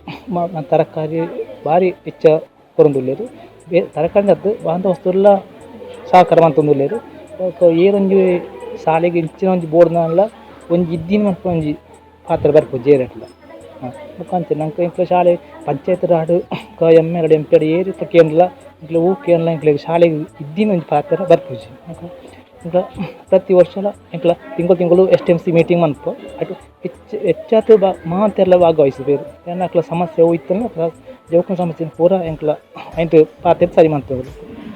ತರಕಾರಿ ಭಾರಿ ಹೆಚ್ಚ ಕೊರೊಂದುಲ್ಲೇರು ತರಕಾರಿ ಅದು ಬಾಂಧ ವಸ್ತುಲ್ಲ ಸಹಕಾರ ಅಂತಂದುಲ್ಲೇರು ಏನೊಂಜಿ ಶಾಲೆಗೆ ಇಂಚಿನ ಒಂಜಿ ಬೋರ್ಡ್ನೆಲ್ಲ ಒಂಜಿ ಇದ್ದಿನ ಮಲ್ಪ ಒಂಜಿ ಪಾತ್ರ ಬರ್ಬೋದು ಜೇರೆಟ್ಲ ಮುಖಾಂತರ ನಂಗೆ ಇಂಕ್ಲ ಶಾಲೆ ಪಂಚಾಯತ್ ರಾಡು ಎಮ್.ಎಲ್. ಎಂ.ಪಿ. ಏರಿ ಕೇಂದ್ರ ಇಂಕ್ಲ ಹೂ ಕೇಂದ್ರ ಇಂಕ್ಲಿಗೆ ಶಾಲೆಗೆ ಇದ್ದಿನ ಒಂದು ಪಾತ್ರ ಬರ್ಬೋದು ಇಂಕ್ಲ ಪ್ರತಿ ವರ್ಷ ಇಂಕ್ಲ ತಿಂಗಳು STMC ಮೀಟಿಂಗ್ ಮನ್ಪು ಅದು ಹೆಚ್ಚಾತು ಮಾತೆಲ್ಲ ಭಾಗವಹಿಸಬೇಕು ಏನಕ್ಲ ಸಮಸ್ಯೆ ಹೋಯ್ತಲ್ಲ ಜೋಕನ ಸಮಸ್ಯೆ ಪೂರ ಎಂಕ್ಲ ಐಂಟು ಪಾತ್ರ ಸರಿ ಮಾಡ್ತೇವೆ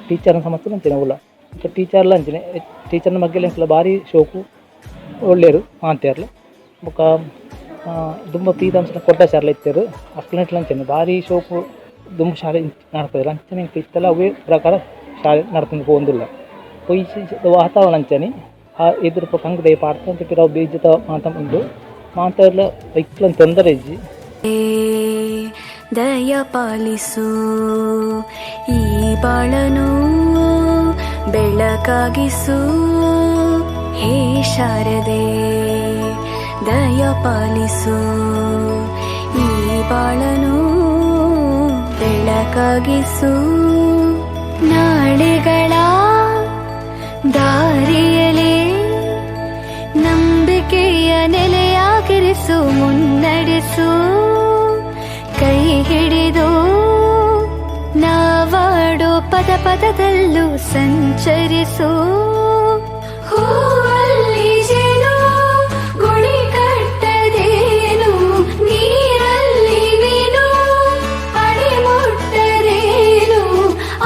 ಟೀಚರ್ನ ಸಮಸ್ಯೆ ಅಂಚನೆ ಉಲ್ಲ ಇಂಕ ಟೀಚರ್ಲ ಅಂಚನೆ ಟೀಚರ್ನ ಬಗ್ಗೆ ಎಂಕ್ಲ ಭಾರಿ ಶೋಕು ಒಳ್ಳೆಯರು ಮಾತಾರ್ಲ ಬೊಕ್ಕ ತುಂಬ ಫೀತಾಂಶ ಕೊಟ್ಟ ಶಾಲೆ ಇತ್ತರು ಅಕ್ಲನೆಟ್ಲ ಅಂಚನೆ ಭಾರಿ ಶೋಕು ದುಂಬು ಶಾಲೆ ನಡ್ತಿದ್ರು ಅಂಚನೆ ಇಂಕ ಇತ್ತೆಲ್ಲ ಅವೇ ಪ್ರಕಾರ ಶಾಲೆ ನಡ್ಕೊಂಡು ಹೋಗೋದಿಲ್ಲ ಪೊಯ್ ವಾತಾವರಣ ಅಂಚನೆ ಆ ಎದುರು ಕಂಗ ದಯ ಪಾಡ್ತಾ ಅಂತ ನಾವು ಬೀಜದ ಮಾತಾಡು ಮಾತಾಡಲ ಇಕ್ಲಂತ ತೊಂದರೆ ಇಜ್ಜಿ ದಯ ಪಾಲಿಸು ಈ ಬಾಳನು ಬೆಳಕಾಗಿಸು ಹೇ ಶಾರದೆ ದಯ ಪಾಲಿಸು ಈ ಬಾಳನು ಬೆಳಕಾಗಿಸು ನಾಳೆಗಳ ದಾರಿಯಲೇ ನಂಬಿಕೆಯ ನೆಲೆಯಾಗಿರಿಸು ಮುನ್ನಡೆಸು ಕೈ ಹಿಡಿದು ನಾವಾಡೋ ಪದ ಪದದಲ್ಲೂ ಸಂಚರಿಸು ಹೂವಲ್ಲಿ ಜೇನು ಗುಡಿ ಕಟ್ಟದೇನು ನೀರಲ್ಲಿ ಮೀನು ಅಡಿ ಮುಟ್ಟದೇನು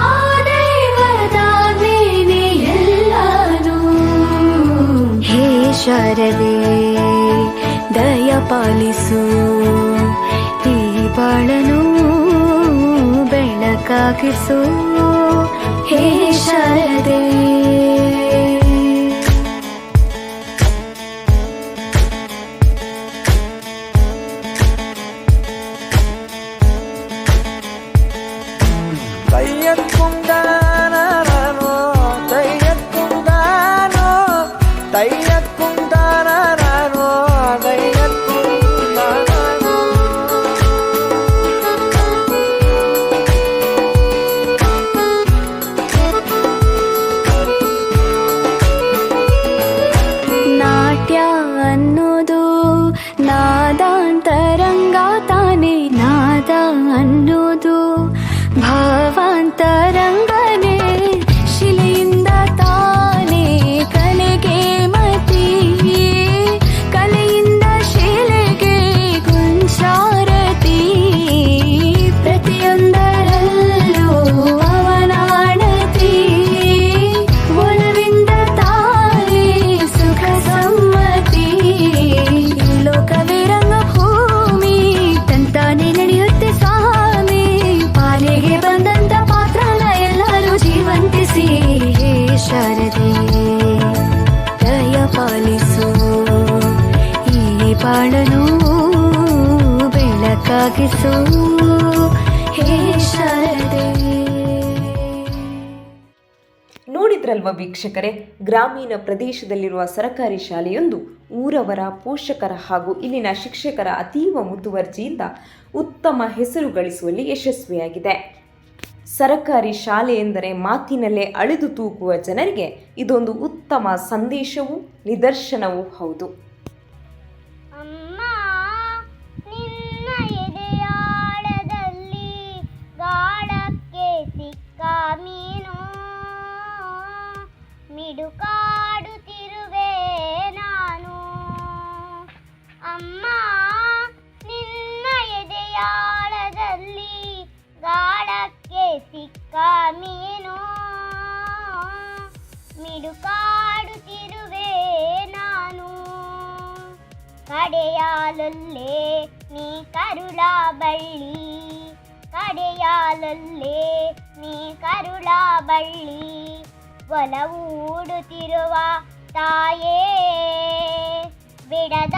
ಆ ದೈವದಾಜ್ಞೆನೇ ಎಲ್ಲಾನು. ಹೇ ಶಾರದೆ ದಯ ಪಾಲಿಸು ಈ ಬಾಳನು ಬೆಳಕಾಗಿಸು ಹೇ ಶಾರದೆ. ನಾದಾಂತರಂಗ ತಾನೇ ನಾದ ಅನ್ನೋದು ಭಾವಾಂತರಂಗನೇ ಶಿಲೆಯಿಂದ ತಾನೇ ಕಲೆಗೆ ಮತಿ ಕಲೆಯಿಂದ ಶಿಲೆಗೆ ಗುಂಸಾರತಿ ಪ್ರತಿಯೊಂದರಲ್ಲೂ ಅವನಾಣತಿ ಒಲವಿಂದ ತಾನೇ ಸುಖ ಸಮ್ಮತಿ ಲೋಕವೇ ರಂಗಭೂಮಿ ತಂತಾನೆ ನಡೆಯುತ್ತೆ ಸ್ವಾಮಿ ಬೆಳಕಾಗಿಸು ಹೇ ಶಾರದೆ. ನೋಡಿದ್ರಲ್ವ ವೀಕ್ಷಕರೇ, ಗ್ರಾಮೀಣ ಪ್ರದೇಶದಲ್ಲಿರುವ ಸರಕಾರಿ ಶಾಲೆಯೊಂದು ಊರವರ, ಪೋಷಕರ ಹಾಗೂ ಇಲ್ಲಿನ ಶಿಕ್ಷಕರ ಅತೀವ ಮುತುವರ್ಜಿಯಿಂದ ಉತ್ತಮ ಹೆಸರು ಗಳಿಸುವಲ್ಲಿ ಯಶಸ್ವಿಯಾಗಿದೆ. ಸರಕಾರಿ ಶಾಲೆ ಎಂದರೆ ಮಾತಿನಲ್ಲೇ ಅಳೆದು ತೂಗುವ ಜನರಿಗೆ ಇದೊಂದು ಉತ್ತಮ ಸಂದೇಶವೂ ನಿದರ್ಶನವೂ ಹೌದು. ಅಮ್ಮ ನಿನ್ನ ಎದೆಯಾಳದಲ್ಲಿ ಗಾಢಕ್ಕೆ ಸಿಕ್ಕ ಮೀನು, ಮಿಡುಕಾಡುತ್ತಿರುವೆ ನಾನು. ಅಮ್ಮ ನಿನ್ನ ಎದೆಯಾಳದಲ್ಲಿ ಗಾಢಕ್ಕೆ ಸಿಕ್ಕ ಮೀನು, ಮಿಡುಕಾಡುತ್ತಿರುವೆ ನಾನು. ಕಡೆಯಾಲೊಲ್ಲೆ ನೀ ಕರುಳ ಬಳ್ಳಿ, ಕಡೆಯಾಲೊಲ್ಲೆ ನೀ ಕರುಳ ಬಳ್ಳಿ, ಒಲವೂಡುತ್ತಿರುವ ತಾಯೇ ಬಿಡದ